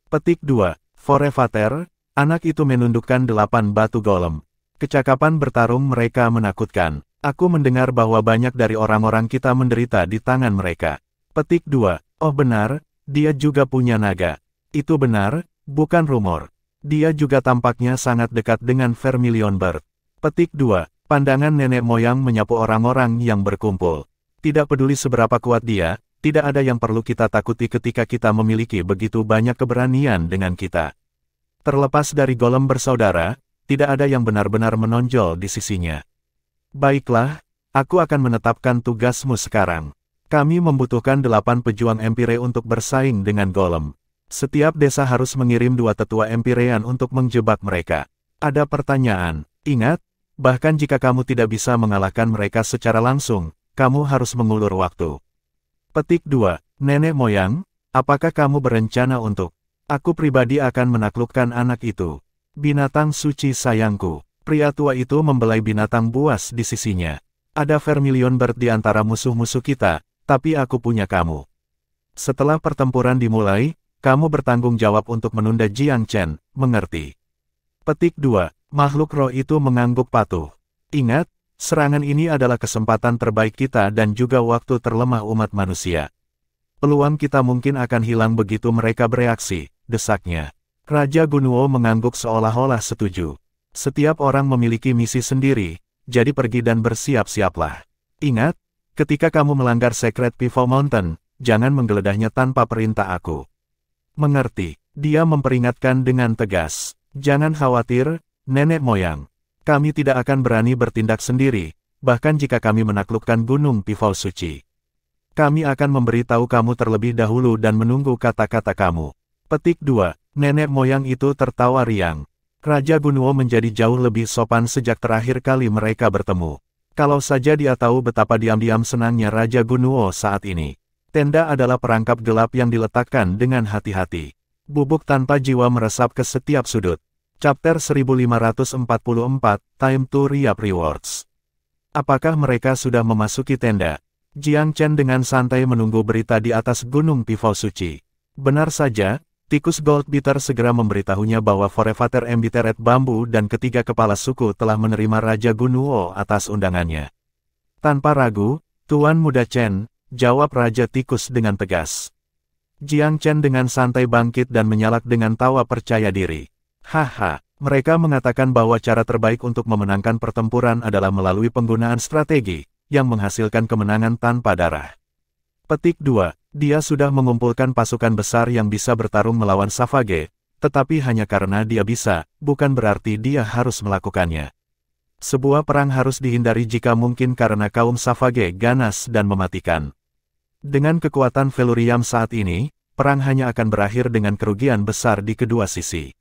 Petik 2. Forevater, anak itu menundukkan 8 batu golem. Kecakapan bertarung mereka menakutkan. Aku mendengar bahwa banyak dari orang-orang kita menderita di tangan mereka. Petik 2. Oh benar, dia juga punya naga. Itu benar. Bukan rumor. Dia juga tampaknya sangat dekat dengan Vermilion Bird. Petik 2. Pandangan nenek moyang menyapu orang-orang yang berkumpul. Tidak peduli seberapa kuat dia, tidak ada yang perlu kita takuti ketika kita memiliki begitu banyak keberanian dengan kita. Terlepas dari golem bersaudara, tidak ada yang benar-benar menonjol di sisinya. Baiklah, aku akan menetapkan tugasmu sekarang. Kami membutuhkan 8 pejuang Empire untuk bersaing dengan golem. Setiap desa harus mengirim 2 tetua Empirean untuk menjebak mereka. Ada pertanyaan, ingat, bahkan jika kamu tidak bisa mengalahkan mereka secara langsung, kamu harus mengulur waktu. Petik 2. Nenek moyang, apakah kamu berencana untuk? Aku pribadi akan menaklukkan anak itu. Binatang suci sayangku. Pria tua itu membelai binatang buas di sisinya. Ada Vermilion Bird di antara musuh-musuh kita, tapi aku punya kamu. Setelah pertempuran dimulai, kamu bertanggung jawab untuk menunda Jiang Chen, mengerti? Petik 2. Makhluk roh itu mengangguk patuh. Ingat, serangan ini adalah kesempatan terbaik kita dan juga waktu terlemah umat manusia. Peluang kita mungkin akan hilang begitu mereka bereaksi, desaknya. Raja Gunuo mengangguk seolah-olah setuju. Setiap orang memiliki misi sendiri, jadi pergi dan bersiap-siaplah. Ingat, ketika kamu melanggar Secret Pivot Mountain, jangan menggeledahnya tanpa perintah aku. Mengerti, dia memperingatkan dengan tegas. Jangan khawatir, nenek moyang. Kami tidak akan berani bertindak sendiri, bahkan jika kami menaklukkan Gunung Pivot Suci. Kami akan memberitahu kamu terlebih dahulu dan menunggu kata-kata kamu. Petik 2. Nenek moyang itu tertawa riang. Raja Gunuo menjadi jauh lebih sopan sejak terakhir kali mereka bertemu. Kalau saja dia tahu betapa diam-diam senangnya Raja Gunuo saat ini. Tenda adalah perangkap gelap yang diletakkan dengan hati-hati. Bubuk tanpa jiwa meresap ke setiap sudut. Chapter 1544, Time to Reap Rewards. Apakah mereka sudah memasuki tenda? Jiang Chen dengan santai menunggu berita di atas Gunung Pivot Suci. Benar saja, tikus Goldbeater segera memberitahunya bahwa Forevater Embiteret Bambu dan ketiga kepala suku telah menerima Raja Gunuo atas undangannya. Tanpa ragu, Tuan Muda Chen, jawab Raja Tikus dengan tegas. Jiang Chen dengan santai bangkit dan menyalak dengan tawa percaya diri. Haha, mereka mengatakan bahwa cara terbaik untuk memenangkan pertempuran adalah melalui penggunaan strategi, yang menghasilkan kemenangan tanpa darah. Petik 2. Dia sudah mengumpulkan pasukan besar yang bisa bertarung melawan Savage, tetapi hanya karena dia bisa, bukan berarti dia harus melakukannya. Sebuah perang harus dihindari jika mungkin karena kaum Savage ganas dan mematikan. Dengan kekuatan Velurium saat ini, perang hanya akan berakhir dengan kerugian besar di kedua sisi.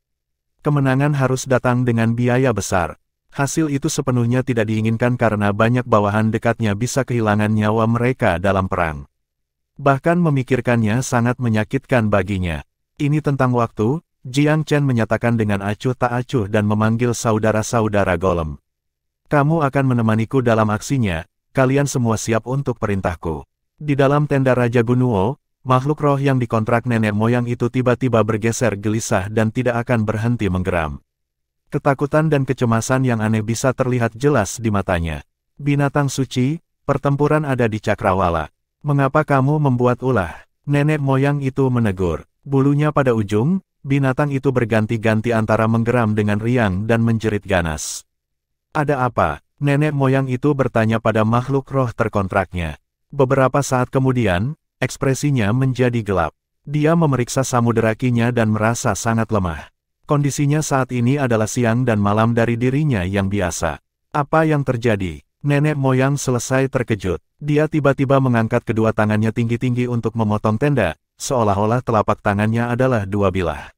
Kemenangan harus datang dengan biaya besar. Hasil itu sepenuhnya tidak diinginkan karena banyak bawahan dekatnya bisa kehilangan nyawa mereka dalam perang. Bahkan memikirkannya sangat menyakitkan baginya. Ini tentang waktu, Jiang Chen menyatakan dengan acuh tak acuh dan memanggil saudara-saudara golem. Kamu akan menemaniku dalam aksinya, kalian semua siap untuk perintahku. Di dalam tenda Raja Gunuo, makhluk roh yang dikontrak nenek moyang itu tiba-tiba bergeser gelisah dan tidak akan berhenti menggeram. Ketakutan dan kecemasan yang aneh bisa terlihat jelas di matanya. Binatang suci, pertempuran ada di Cakrawala. Mengapa kamu membuat ulah? Nenek moyang itu menegur. Bulunya pada ujung, binatang itu berganti-ganti antara menggeram dengan riang dan menjerit ganas. Ada apa? Nenek moyang itu bertanya pada makhluk roh terkontraknya. Beberapa saat kemudian, ekspresinya menjadi gelap. Dia memeriksa samudera kinya dan merasa sangat lemah. Kondisinya saat ini adalah siang dan malam dari dirinya yang biasa. Apa yang terjadi? Nenek moyang selesai terkejut. Dia tiba-tiba mengangkat kedua tangannya tinggi-tinggi untuk memotong tenda, seolah-olah telapak tangannya adalah dua bilah.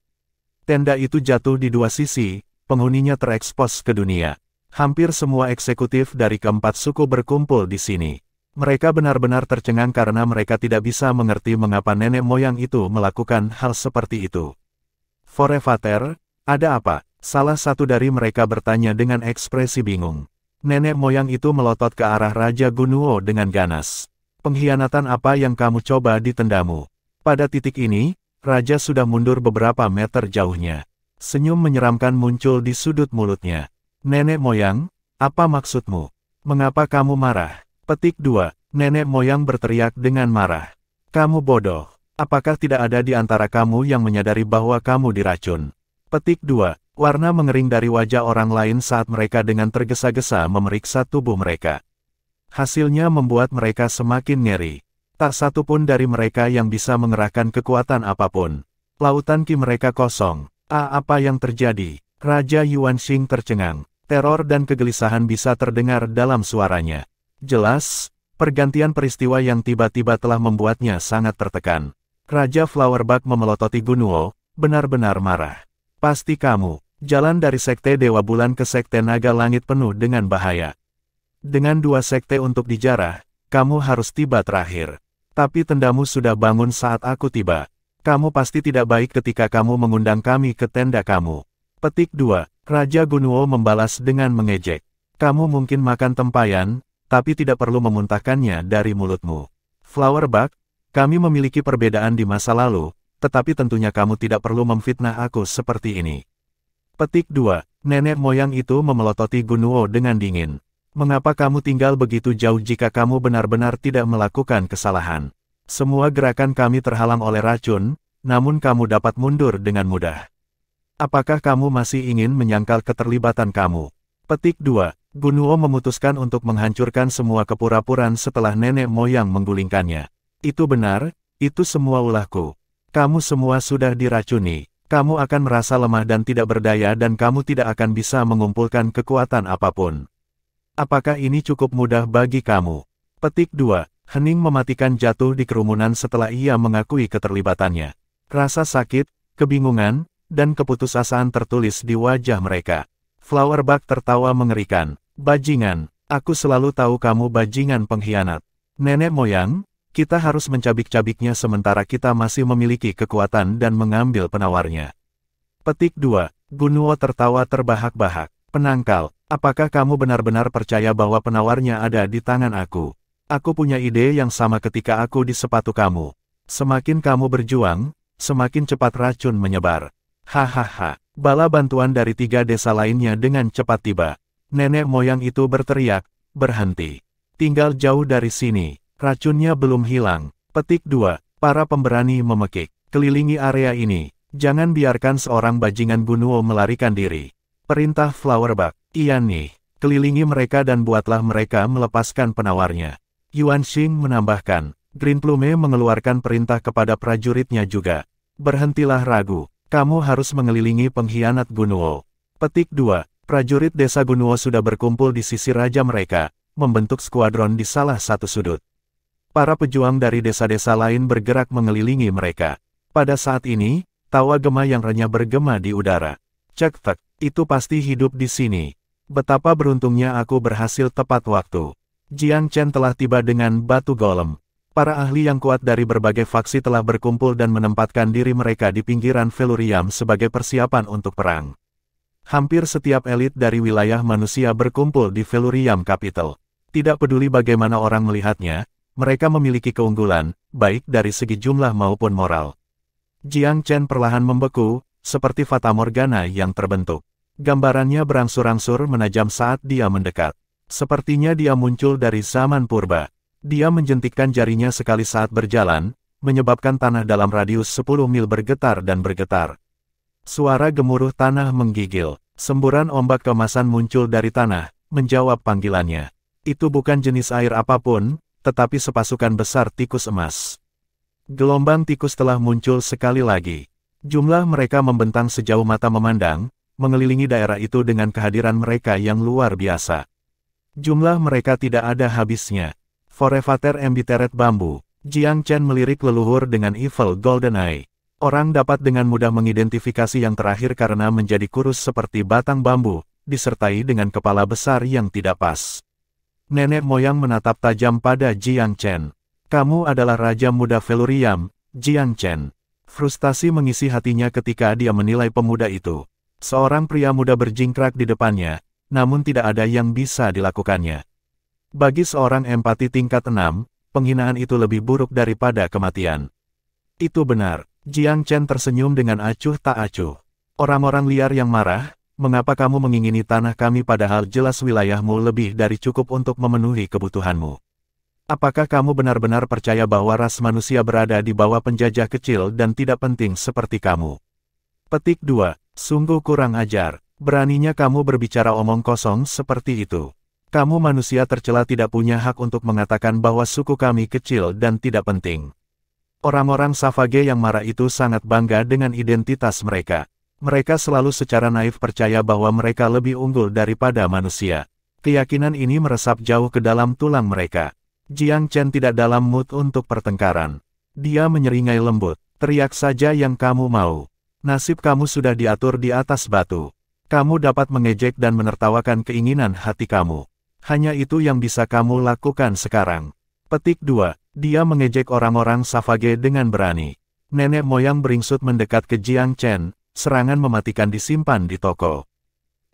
Tenda itu jatuh di dua sisi, penghuninya terekspos ke dunia. Hampir semua eksekutif dari keempat suku berkumpul di sini. Mereka benar-benar tercengang karena mereka tidak bisa mengerti mengapa nenek moyang itu melakukan hal seperti itu. Forevater, ada apa? Salah satu dari mereka bertanya dengan ekspresi bingung. Nenek moyang itu melotot ke arah Raja Gunuo dengan ganas. Pengkhianatan apa yang kamu coba di tendamu? Pada titik ini, Raja sudah mundur beberapa meter jauhnya. Senyum menyeramkan muncul di sudut mulutnya. Nenek moyang, apa maksudmu? Mengapa kamu marah? Petik 2. Nenek moyang berteriak dengan marah. Kamu bodoh. Apakah tidak ada di antara kamu yang menyadari bahwa kamu diracun? Petik 2. Warna mengering dari wajah orang lain saat mereka dengan tergesa-gesa memeriksa tubuh mereka. Hasilnya membuat mereka semakin ngeri. Tak satu pun dari mereka yang bisa mengerahkan kekuatan apapun. Lautan ki mereka kosong. Apa yang terjadi? Raja Yuanxing tercengang. Teror dan kegelisahan bisa terdengar dalam suaranya. Jelas, pergantian peristiwa yang tiba-tiba telah membuatnya sangat tertekan. Raja Flowerbug memelototi Gunuo, benar-benar marah. Pasti kamu, jalan dari Sekte Dewa Bulan ke Sekte Naga Langit penuh dengan bahaya. Dengan dua sekte untuk dijarah, kamu harus tiba terakhir. Tapi tendamu sudah bangun saat aku tiba. Kamu pasti tidak baik ketika kamu mengundang kami ke tenda kamu. Petik 2. Raja Gunuo membalas dengan mengejek. Kamu mungkin makan tempayan, tapi tidak perlu memuntahkannya dari mulutmu. Flowerbug, kami memiliki perbedaan di masa lalu, tetapi tentunya kamu tidak perlu memfitnah aku seperti ini. Petik 2. Nenek moyang itu memelototi Gunuo dengan dingin. Mengapa kamu tinggal begitu jauh jika kamu benar-benar tidak melakukan kesalahan? Semua gerakan kami terhalang oleh racun, namun kamu dapat mundur dengan mudah. Apakah kamu masih ingin menyangkal keterlibatan kamu? Petik 2. Gunuo memutuskan untuk menghancurkan semua kepura-puraan setelah nenek moyang menggulingkannya. Itu benar, itu semua ulahku. Kamu semua sudah diracuni. Kamu akan merasa lemah dan tidak berdaya dan kamu tidak akan bisa mengumpulkan kekuatan apapun. Apakah ini cukup mudah bagi kamu? Petik 2. Hening mematikan jatuh di kerumunan setelah ia mengakui keterlibatannya. Rasa sakit, kebingungan, dan keputusasaan tertulis di wajah mereka. Flowerbug tertawa mengerikan. Bajingan, aku selalu tahu kamu bajingan pengkhianat. Nenek moyang, kita harus mencabik-cabiknya sementara kita masih memiliki kekuatan dan mengambil penawarnya. Petik 2. Gunuo tertawa terbahak-bahak. Penangkal, apakah kamu benar-benar percaya bahwa penawarnya ada di tangan aku? Aku punya ide yang sama ketika aku di sepatu kamu. Semakin kamu berjuang, semakin cepat racun menyebar. Hahaha, bala bantuan dari 3 desa lainnya dengan cepat tiba. Nenek moyang itu berteriak, berhenti. Tinggal jauh dari sini. Racunnya belum hilang. Petik 2. Para pemberani memekik. Kelilingi area ini. Jangan biarkan seorang bajingan Gunuo melarikan diri. Perintah Flowerbug. Iya nih. Kelilingi mereka dan buatlah mereka melepaskan penawarnya. Yuanxing menambahkan. Green Plume mengeluarkan perintah kepada prajuritnya juga. Berhentilah ragu. Kamu harus mengelilingi pengkhianat Gunuo. Petik 2. Prajurit desa Gunuo sudah berkumpul di sisi raja mereka, membentuk skuadron di salah satu sudut. Para pejuang dari desa-desa lain bergerak mengelilingi mereka. Pada saat ini, tawa gema yang renyah bergema di udara. Cek-tek, itu pasti hidup di sini. Betapa beruntungnya aku berhasil tepat waktu. Jiang Chen telah tiba dengan batu golem. Para ahli yang kuat dari berbagai faksi telah berkumpul dan menempatkan diri mereka di pinggiran Velurium sebagai persiapan untuk perang. Hampir setiap elit dari wilayah manusia berkumpul di Velurium Capital. Tidak peduli bagaimana orang melihatnya, mereka memiliki keunggulan, baik dari segi jumlah maupun moral. Jiang Chen perlahan membeku, seperti Fata Morgana yang terbentuk. Gambarannya berangsur-angsur menajam saat dia mendekat. Sepertinya dia muncul dari zaman purba. Dia menjentikkan jarinya sekali saat berjalan, menyebabkan tanah dalam radius 10 mil bergetar dan bergetar. Suara gemuruh tanah menggigil. Semburan ombak keemasan muncul dari tanah, menjawab panggilannya. Itu bukan jenis air apapun, tetapi sepasukan besar tikus emas. Gelombang tikus telah muncul sekali lagi. Jumlah mereka membentang sejauh mata memandang, mengelilingi daerah itu dengan kehadiran mereka yang luar biasa. Jumlah mereka tidak ada habisnya. Forevater embiteret bambu. Jiang Chen melirik leluhur dengan Evil Golden Eye. Orang dapat dengan mudah mengidentifikasi yang terakhir karena menjadi kurus seperti batang bambu, disertai dengan kepala besar yang tidak pas. Nenek moyang menatap tajam pada Jiang Chen. Kamu adalah Raja Muda Velurium, Jiang Chen. Frustasi mengisi hatinya ketika dia menilai pemuda itu. Seorang pria muda berjingkrak di depannya, namun tidak ada yang bisa dilakukannya. Bagi seorang empati tingkat 6, penghinaan itu lebih buruk daripada kematian. Itu benar, Jiang Chen tersenyum dengan acuh tak acuh. Orang-orang liar yang marah, mengapa kamu mengingini tanah kami padahal jelas wilayahmu lebih dari cukup untuk memenuhi kebutuhanmu? Apakah kamu benar-benar percaya bahwa ras manusia berada di bawah penjajah kecil dan tidak penting seperti kamu? Petik 2. Sungguh kurang ajar, beraninya kamu berbicara omong kosong seperti itu. Kamu manusia tercela tidak punya hak untuk mengatakan bahwa suku kami kecil dan tidak penting. Orang-orang Savage yang marah itu sangat bangga dengan identitas mereka. Mereka selalu secara naif percaya bahwa mereka lebih unggul daripada manusia. Keyakinan ini meresap jauh ke dalam tulang mereka. Jiang Chen tidak dalam mood untuk pertengkaran. Dia menyeringai lembut, teriak saja yang kamu mau. Nasib kamu sudah diatur di atas batu. Kamu dapat mengejek dan menertawakan keinginan hati kamu. Hanya itu yang bisa kamu lakukan sekarang. Petik 2. Dia mengejek orang-orang Savage dengan berani. Nenek moyang beringsut mendekat ke Jiang Chen, serangan mematikan disimpan di toko.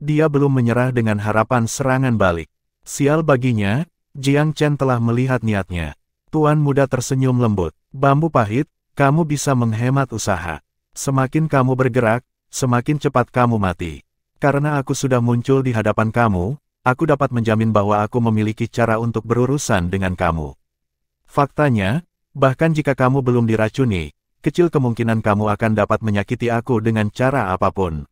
Dia belum menyerah dengan harapan serangan balik. Sial baginya, Jiang Chen telah melihat niatnya. Tuan muda tersenyum lembut. Bambu pahit, kamu bisa menghemat usaha. Semakin kamu bergerak, semakin cepat kamu mati. Karena aku sudah muncul di hadapan kamu, aku dapat menjamin bahwa aku memiliki cara untuk berurusan dengan kamu. Faktanya, bahkan jika kamu belum diracuni, kecil kemungkinan kamu akan dapat menyakiti aku dengan cara apapun.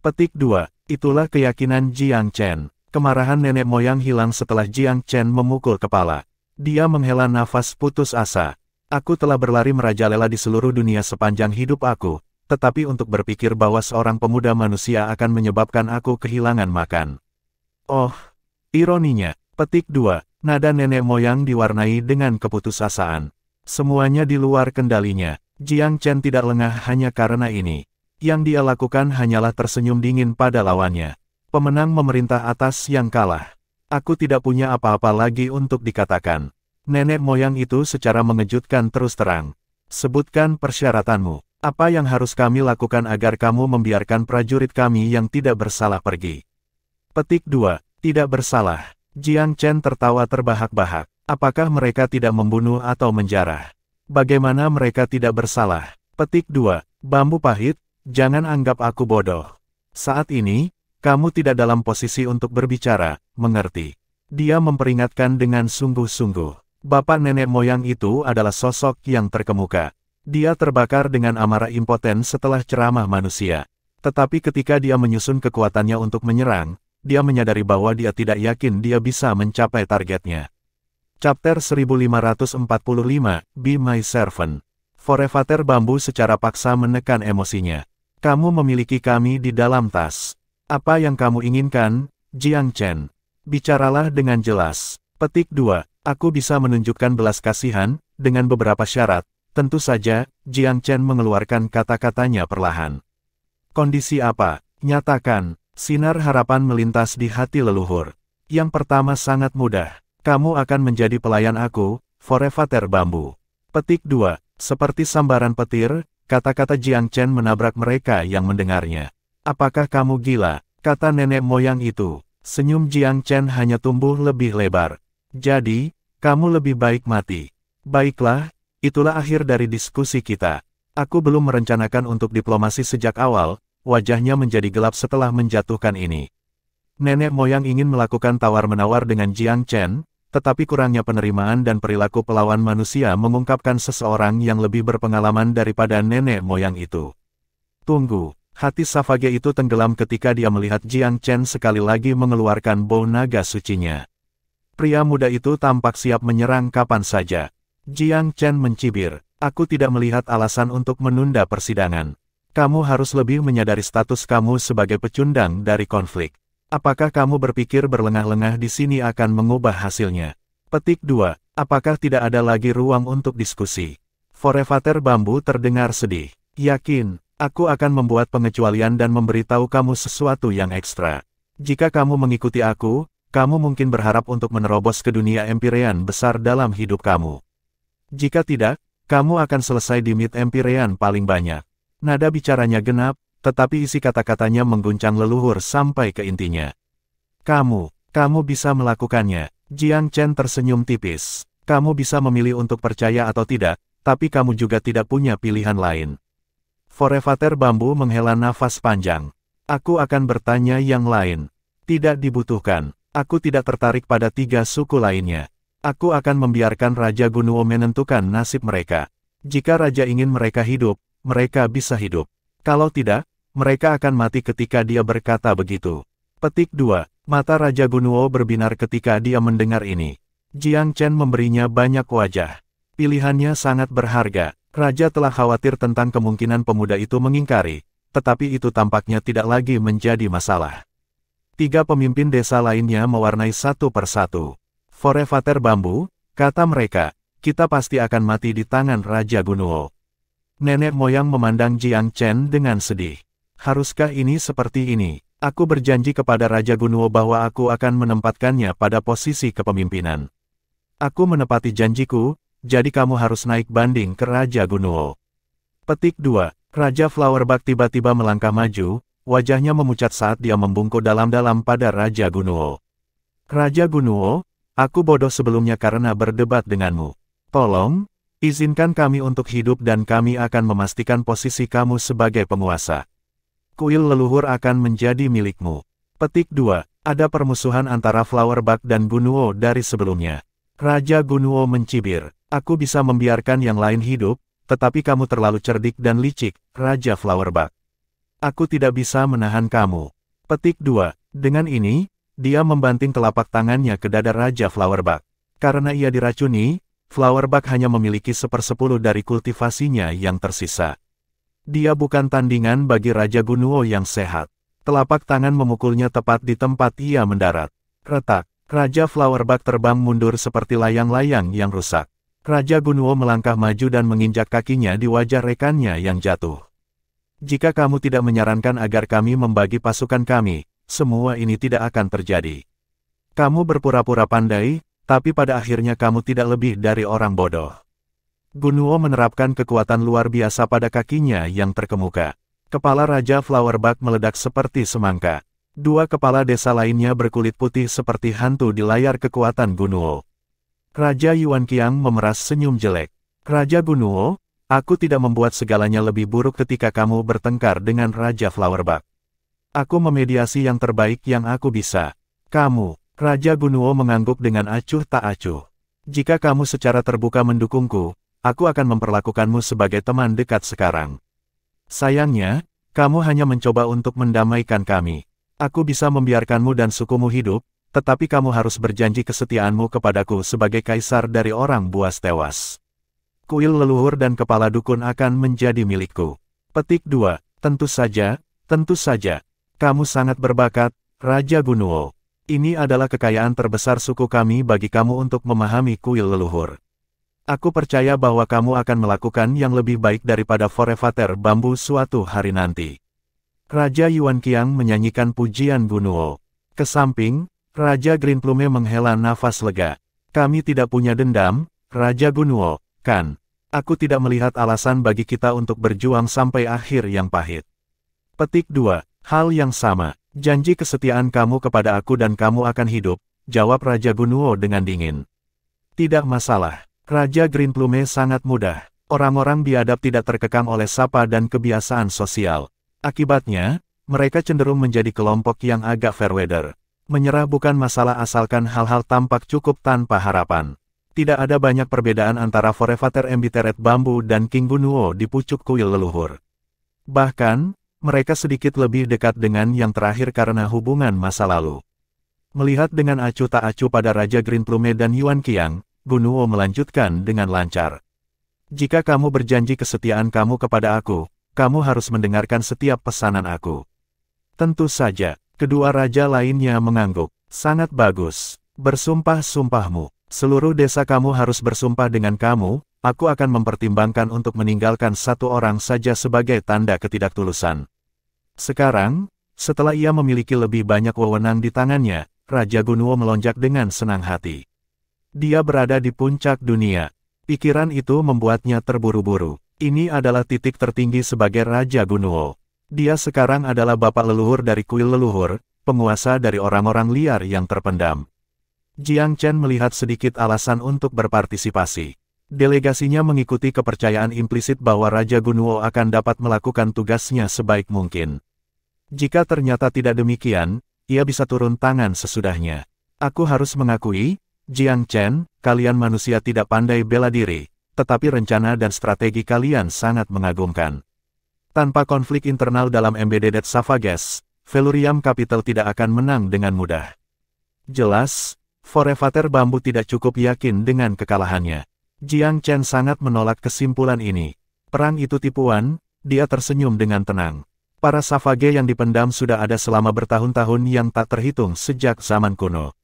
Petik 2. Itulah keyakinan Jiang Chen. Kemarahan nenek moyang hilang setelah Jiang Chen memukul kepala. Dia menghela nafas putus asa. Aku telah berlari merajalela di seluruh dunia sepanjang hidup aku, tetapi untuk berpikir bahwa seorang pemuda manusia akan menyebabkan aku kehilangan makan. Oh, ironinya. Petik 2. Nada nenek moyang diwarnai dengan keputusasaan. Semuanya di luar kendalinya. Jiang Chen tidak lengah hanya karena ini. Yang dia lakukan hanyalah tersenyum dingin pada lawannya. Pemenang memerintah atas yang kalah. Aku tidak punya apa-apa lagi untuk dikatakan. Nenek moyang itu secara mengejutkan terus terang. Sebutkan persyaratanmu. Apa yang harus kami lakukan agar kamu membiarkan prajurit kami yang tidak bersalah pergi? Petik 2. Tidak bersalah. Jiang Chen tertawa terbahak-bahak. Apakah mereka tidak membunuh atau menjarah? Bagaimana mereka tidak bersalah? Petik 2. Bambu pahit, jangan anggap aku bodoh. Saat ini, kamu tidak dalam posisi untuk berbicara, mengerti? Dia memperingatkan dengan sungguh-sungguh. Bapak nenek moyang itu adalah sosok yang terkemuka. Dia terbakar dengan amarah impoten setelah ceramah manusia. Tetapi ketika dia menyusun kekuatannya untuk menyerang, dia menyadari bahwa dia tidak yakin dia bisa mencapai targetnya. Chapter 1545, Be My Servant. Forevater bambu secara paksa menekan emosinya. Kamu memiliki kami di dalam tas. Apa yang kamu inginkan, Jiang Chen? Bicaralah dengan jelas. Petik 2. Aku bisa menunjukkan belas kasihan, dengan beberapa syarat. Tentu saja, Jiang Chen mengeluarkan kata-katanya perlahan. Kondisi apa? Nyatakan. Sinar harapan melintas di hati leluhur. Yang pertama sangat mudah. Kamu akan menjadi pelayan aku, Forevater bambu. Petik 2. Seperti sambaran petir, kata-kata Jiang Chen menabrak mereka yang mendengarnya. Apakah kamu gila? Kata nenek moyang itu. Senyum Jiang Chen hanya tumbuh lebih lebar. Jadi, kamu lebih baik mati. Baiklah, itulah akhir dari diskusi kita. Aku belum merencanakan untuk diplomasi sejak awal, wajahnya menjadi gelap setelah menjatuhkan ini. Nenek moyang ingin melakukan tawar-menawar dengan Jiang Chen, tetapi kurangnya penerimaan dan perilaku pelawan manusia mengungkapkan seseorang yang lebih berpengalaman daripada nenek moyang itu. Tunggu, hati Savage itu tenggelam ketika dia melihat Jiang Chen sekali lagi mengeluarkan bau naga sucinya. Pria muda itu tampak siap menyerang kapan saja. Jiang Chen mencibir, aku tidak melihat alasan untuk menunda persidangan. Kamu harus lebih menyadari status kamu sebagai pecundang dari konflik. Apakah kamu berpikir berlengah-lengah di sini akan mengubah hasilnya? Petik 2. Apakah tidak ada lagi ruang untuk diskusi? Forevator Bambu terdengar sedih. Yakin, aku akan membuat pengecualian dan memberitahu kamu sesuatu yang ekstra. Jika kamu mengikuti aku, kamu mungkin berharap untuk menerobos ke dunia Empyrean besar dalam hidup kamu. Jika tidak, kamu akan selesai di Mid Empyrean paling banyak. Nada bicaranya genap, tetapi isi kata-katanya mengguncang leluhur sampai ke intinya. Kamu bisa melakukannya. Jiang Chen tersenyum tipis. Kamu bisa memilih untuk percaya atau tidak, tapi kamu juga tidak punya pilihan lain. Forevator Bambu menghela nafas panjang. Aku akan bertanya yang lain. Tidak dibutuhkan. Aku tidak tertarik pada 3 suku lainnya. Aku akan membiarkan Raja Gunuo menentukan nasib mereka. Jika Raja ingin mereka hidup, mereka bisa hidup. Kalau tidak, mereka akan mati ketika dia berkata begitu. Petik 2. Mata Raja Gunuo berbinar ketika dia mendengar ini. Jiang Chen memberinya banyak wajah. Pilihannya sangat berharga. Raja telah khawatir tentang kemungkinan pemuda itu mengingkari, tetapi itu tampaknya tidak lagi menjadi masalah. 3 pemimpin desa lainnya mewarnai satu persatu. Forevator Bambu, kata mereka, kita pasti akan mati di tangan Raja Gunuo. Nenek moyang memandang Jiang Chen dengan sedih. Haruskah ini seperti ini? Aku berjanji kepada Raja Gunuo bahwa aku akan menempatkannya pada posisi kepemimpinan. Aku menepati janjiku, jadi kamu harus naik banding ke Raja Gunuo. Petik 2. Raja Flowerbug tiba-tiba melangkah maju, wajahnya memucat saat dia membungkuk dalam-dalam pada Raja Gunuo. Raja Gunuo, aku bodoh sebelumnya karena berdebat denganmu. Tolong, izinkan kami untuk hidup dan kami akan memastikan posisi kamu sebagai penguasa. Kuil leluhur akan menjadi milikmu. Petik 2. Ada permusuhan antara Flowerbug dan Gunuo dari sebelumnya. Raja Gunuo mencibir. Aku bisa membiarkan yang lain hidup, tetapi kamu terlalu cerdik dan licik, Raja Flowerbug. Aku tidak bisa menahan kamu. Petik 2. Dengan ini, dia membanting telapak tangannya ke dada Raja Flowerbug. Karena ia diracuni, Flowerbug hanya memiliki 1/10 dari kultivasinya yang tersisa. Dia bukan tandingan bagi Raja Gunuo yang sehat. Telapak tangan memukulnya tepat di tempat ia mendarat. Retak, Raja Flowerbug terbang mundur seperti layang-layang yang rusak. Raja Gunuo melangkah maju dan menginjak kakinya di wajah rekannya yang jatuh. Jika kamu tidak menyarankan agar kami membagi pasukan kami, semua ini tidak akan terjadi. Kamu berpura-pura pandai, tapi pada akhirnya kamu tidak lebih dari orang bodoh. Gunuo menerapkan kekuatan luar biasa pada kakinya yang terkemuka. Kepala Raja Flowerbug meledak seperti semangka. 2 kepala desa lainnya berkulit putih seperti hantu di layar kekuatan Gunuo. Raja Yuan Qiang memeras senyum jelek. Raja Gunuo, aku tidak membuat segalanya lebih buruk ketika kamu bertengkar dengan Raja Flowerbug. Aku memediasi yang terbaik yang aku bisa. Kamu, Raja Gunuo mengangguk dengan acuh tak acuh. Jika kamu secara terbuka mendukungku, aku akan memperlakukanmu sebagai teman dekat sekarang. Sayangnya, kamu hanya mencoba untuk mendamaikan kami. Aku bisa membiarkanmu dan sukumu hidup, tetapi kamu harus berjanji kesetiaanmu kepadaku sebagai kaisar dari orang buas tewas. Kuil leluhur dan kepala dukun akan menjadi milikku. Petik 2. Tentu saja, kamu sangat berbakat, Raja Gunuo. Ini adalah kekayaan terbesar suku kami bagi kamu untuk memahami kuil leluhur. Aku percaya bahwa kamu akan melakukan yang lebih baik daripada Forevator Bambu suatu hari nanti. Raja Yuan Qiang menyanyikan pujian Gunuo. Ke samping, Raja Greenplume menghela nafas lega. Kami tidak punya dendam, Raja Gunuo, kan? Aku tidak melihat alasan bagi kita untuk berjuang sampai akhir yang pahit. Petik 2. Hal yang sama. Janji kesetiaan kamu kepada aku dan kamu akan hidup, jawab Raja Gunuo dengan dingin. Tidak masalah. Raja Greenplume sangat mudah. Orang-orang biadab tidak terkekang oleh sapa dan kebiasaan sosial. Akibatnya, mereka cenderung menjadi kelompok yang agak fair weather. Menyerah bukan masalah asalkan hal-hal tampak cukup tanpa harapan. Tidak ada banyak perbedaan antara Forefather Embittered Bamboo dan King Gunuo di pucuk kuil leluhur. Bahkan, mereka sedikit lebih dekat dengan yang terakhir karena hubungan masa lalu. Melihat dengan acuh tak acuh pada Raja Green Plume dan Yuan Qiang, Gunuo melanjutkan dengan lancar. Jika kamu berjanji kesetiaan kamu kepada aku, kamu harus mendengarkan setiap pesanan aku. Tentu saja, kedua raja lainnya mengangguk. Sangat bagus. Bersumpah-sumpahmu. Seluruh desa kamu harus bersumpah dengan kamu, aku akan mempertimbangkan untuk meninggalkan satu orang saja sebagai tanda ketidaktulusan. Sekarang, setelah ia memiliki lebih banyak wewenang di tangannya, Raja Gunuo melonjak dengan senang hati. Dia berada di puncak dunia. Pikiran itu membuatnya terburu-buru. Ini adalah titik tertinggi sebagai Raja Gunuo. Dia sekarang adalah bapak leluhur dari kuil leluhur, penguasa dari orang-orang liar yang terpendam. Jiang Chen melihat sedikit alasan untuk berpartisipasi. Delegasinya mengikuti kepercayaan implisit bahwa Raja Gunuo akan dapat melakukan tugasnya sebaik mungkin. Jika ternyata tidak demikian, ia bisa turun tangan sesudahnya. Aku harus mengakui, Jiang Chen, kalian manusia tidak pandai bela diri. Tetapi rencana dan strategi kalian sangat mengagumkan. Tanpa konflik internal dalam Embedded Savages, Velurium Capital tidak akan menang dengan mudah. Jelas, Forefather Bamboo tidak cukup yakin dengan kekalahannya. Jiang Chen sangat menolak kesimpulan ini. Perang itu tipuan, dia tersenyum dengan tenang. Para Savage yang dipendam sudah ada selama bertahun-tahun yang tak terhitung sejak zaman kuno.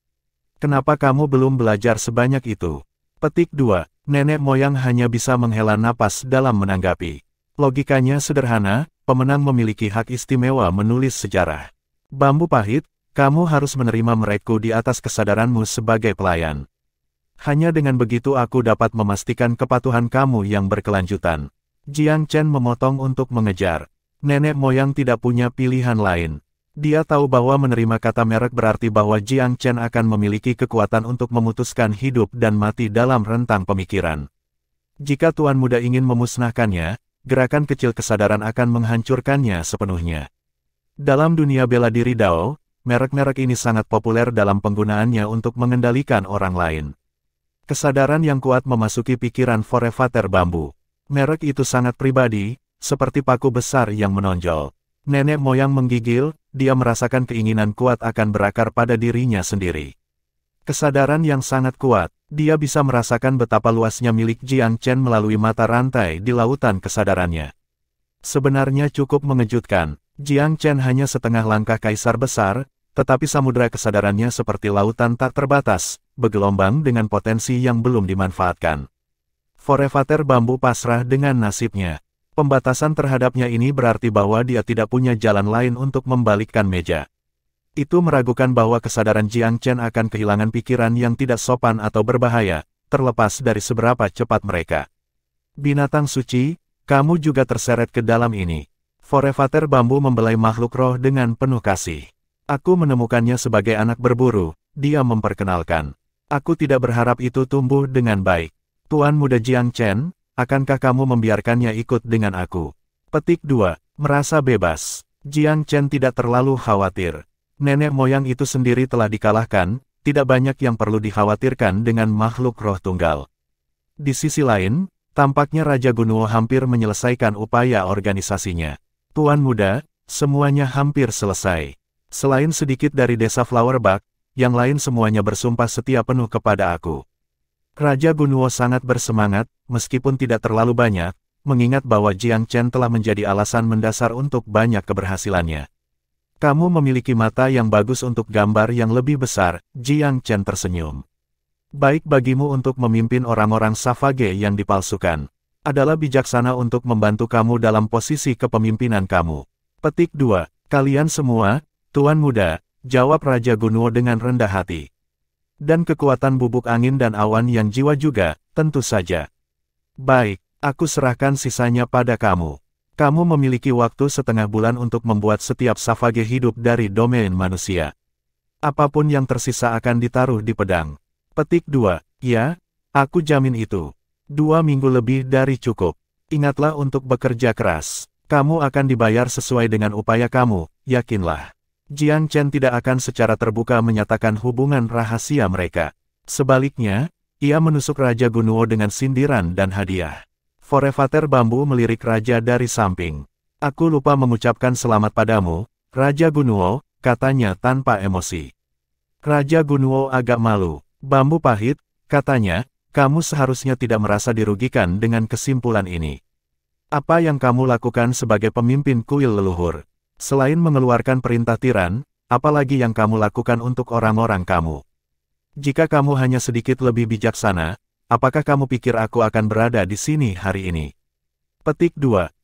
Kenapa kamu belum belajar sebanyak itu? Petik 2. Nenek moyang hanya bisa menghela napas dalam menanggapi. Logikanya sederhana, pemenang memiliki hak istimewa menulis sejarah. Bambu pahit, kamu harus menerima merekku di atas kesadaranmu sebagai pelayan. Hanya dengan begitu aku dapat memastikan kepatuhan kamu yang berkelanjutan. Jiang Chen memotong untuk mengejar. Nenek moyang tidak punya pilihan lain. Dia tahu bahwa menerima kata merek berarti bahwa Jiang Chen akan memiliki kekuatan untuk memutuskan hidup dan mati dalam rentang pemikiran. Jika Tuan Muda ingin memusnahkannya, gerakan kecil kesadaran akan menghancurkannya sepenuhnya. Dalam dunia bela diri Dao, merek-merek ini sangat populer dalam penggunaannya untuk mengendalikan orang lain. Kesadaran yang kuat memasuki pikiran Forefather Bamboo. Merek itu sangat pribadi, seperti paku besar yang menonjol. Nenek moyang menggigil, dia merasakan keinginan kuat akan berakar pada dirinya sendiri. Kesadaran yang sangat kuat, dia bisa merasakan betapa luasnya milik Jiang Chen melalui mata rantai di lautan kesadarannya. Sebenarnya cukup mengejutkan, Jiang Chen hanya setengah langkah kaisar besar, tetapi samudera kesadarannya seperti lautan tak terbatas, bergelombang dengan potensi yang belum dimanfaatkan. Forefather Bamboo pasrah dengan nasibnya. Pembatasan terhadapnya ini berarti bahwa dia tidak punya jalan lain untuk membalikkan meja. Itu meragukan bahwa kesadaran Jiang Chen akan kehilangan pikiran yang tidak sopan atau berbahaya, terlepas dari seberapa cepat mereka. Binatang suci, kamu juga terseret ke dalam ini. Forefather Bamboo membelai makhluk roh dengan penuh kasih. Aku menemukannya sebagai anak berburu, dia memperkenalkan. Aku tidak berharap itu tumbuh dengan baik. Tuan Muda Jiang Chen, akankah kamu membiarkannya ikut dengan aku? Petik 2. Merasa bebas. Jiang Chen tidak terlalu khawatir. Nenek moyang itu sendiri telah dikalahkan, tidak banyak yang perlu dikhawatirkan dengan makhluk roh tunggal. Di sisi lain, tampaknya Raja Gunuo hampir menyelesaikan upaya organisasinya. Tuan Muda, semuanya hampir selesai. Selain sedikit dari desa Flowerback, yang lain semuanya bersumpah setia penuh kepada aku. Raja Gunuo sangat bersemangat, meskipun tidak terlalu banyak, mengingat bahwa Jiang Chen telah menjadi alasan mendasar untuk banyak keberhasilannya. Kamu memiliki mata yang bagus untuk gambar yang lebih besar, Jiang Chen tersenyum. Baik bagimu untuk memimpin orang-orang Savage yang dipalsukan. Adalah bijaksana untuk membantu kamu dalam posisi kepemimpinan kamu. Petik 2. Kalian semua, Tuan Muda, jawab Raja Gunuo dengan rendah hati. Dan kekuatan bubuk angin dan awan yang jiwa juga, tentu saja. Baik, aku serahkan sisanya pada kamu. Kamu memiliki waktu setengah bulan untuk membuat setiap Savage hidup dari domain manusia. Apapun yang tersisa akan ditaruh di pedang. Petik 2. Ya, aku jamin itu. 2 minggu lebih dari cukup. Ingatlah untuk bekerja keras. Kamu akan dibayar sesuai dengan upaya kamu, yakinlah. Jiang Chen tidak akan secara terbuka menyatakan hubungan rahasia mereka. Sebaliknya, ia menusuk Raja Gunuo dengan sindiran dan hadiah. Forevater Bambu melirik Raja dari samping. Aku lupa mengucapkan selamat padamu, Raja Gunuo, katanya tanpa emosi. Raja Gunuo agak malu. Bambu pahit, katanya, kamu seharusnya tidak merasa dirugikan dengan kesimpulan ini. Apa yang kamu lakukan sebagai pemimpin kuil leluhur? Selain mengeluarkan perintah tiran, apalagi yang kamu lakukan untuk orang-orang kamu? Jika kamu hanya sedikit lebih bijaksana, apakah kamu pikir aku akan berada di sini hari ini? Petik 2.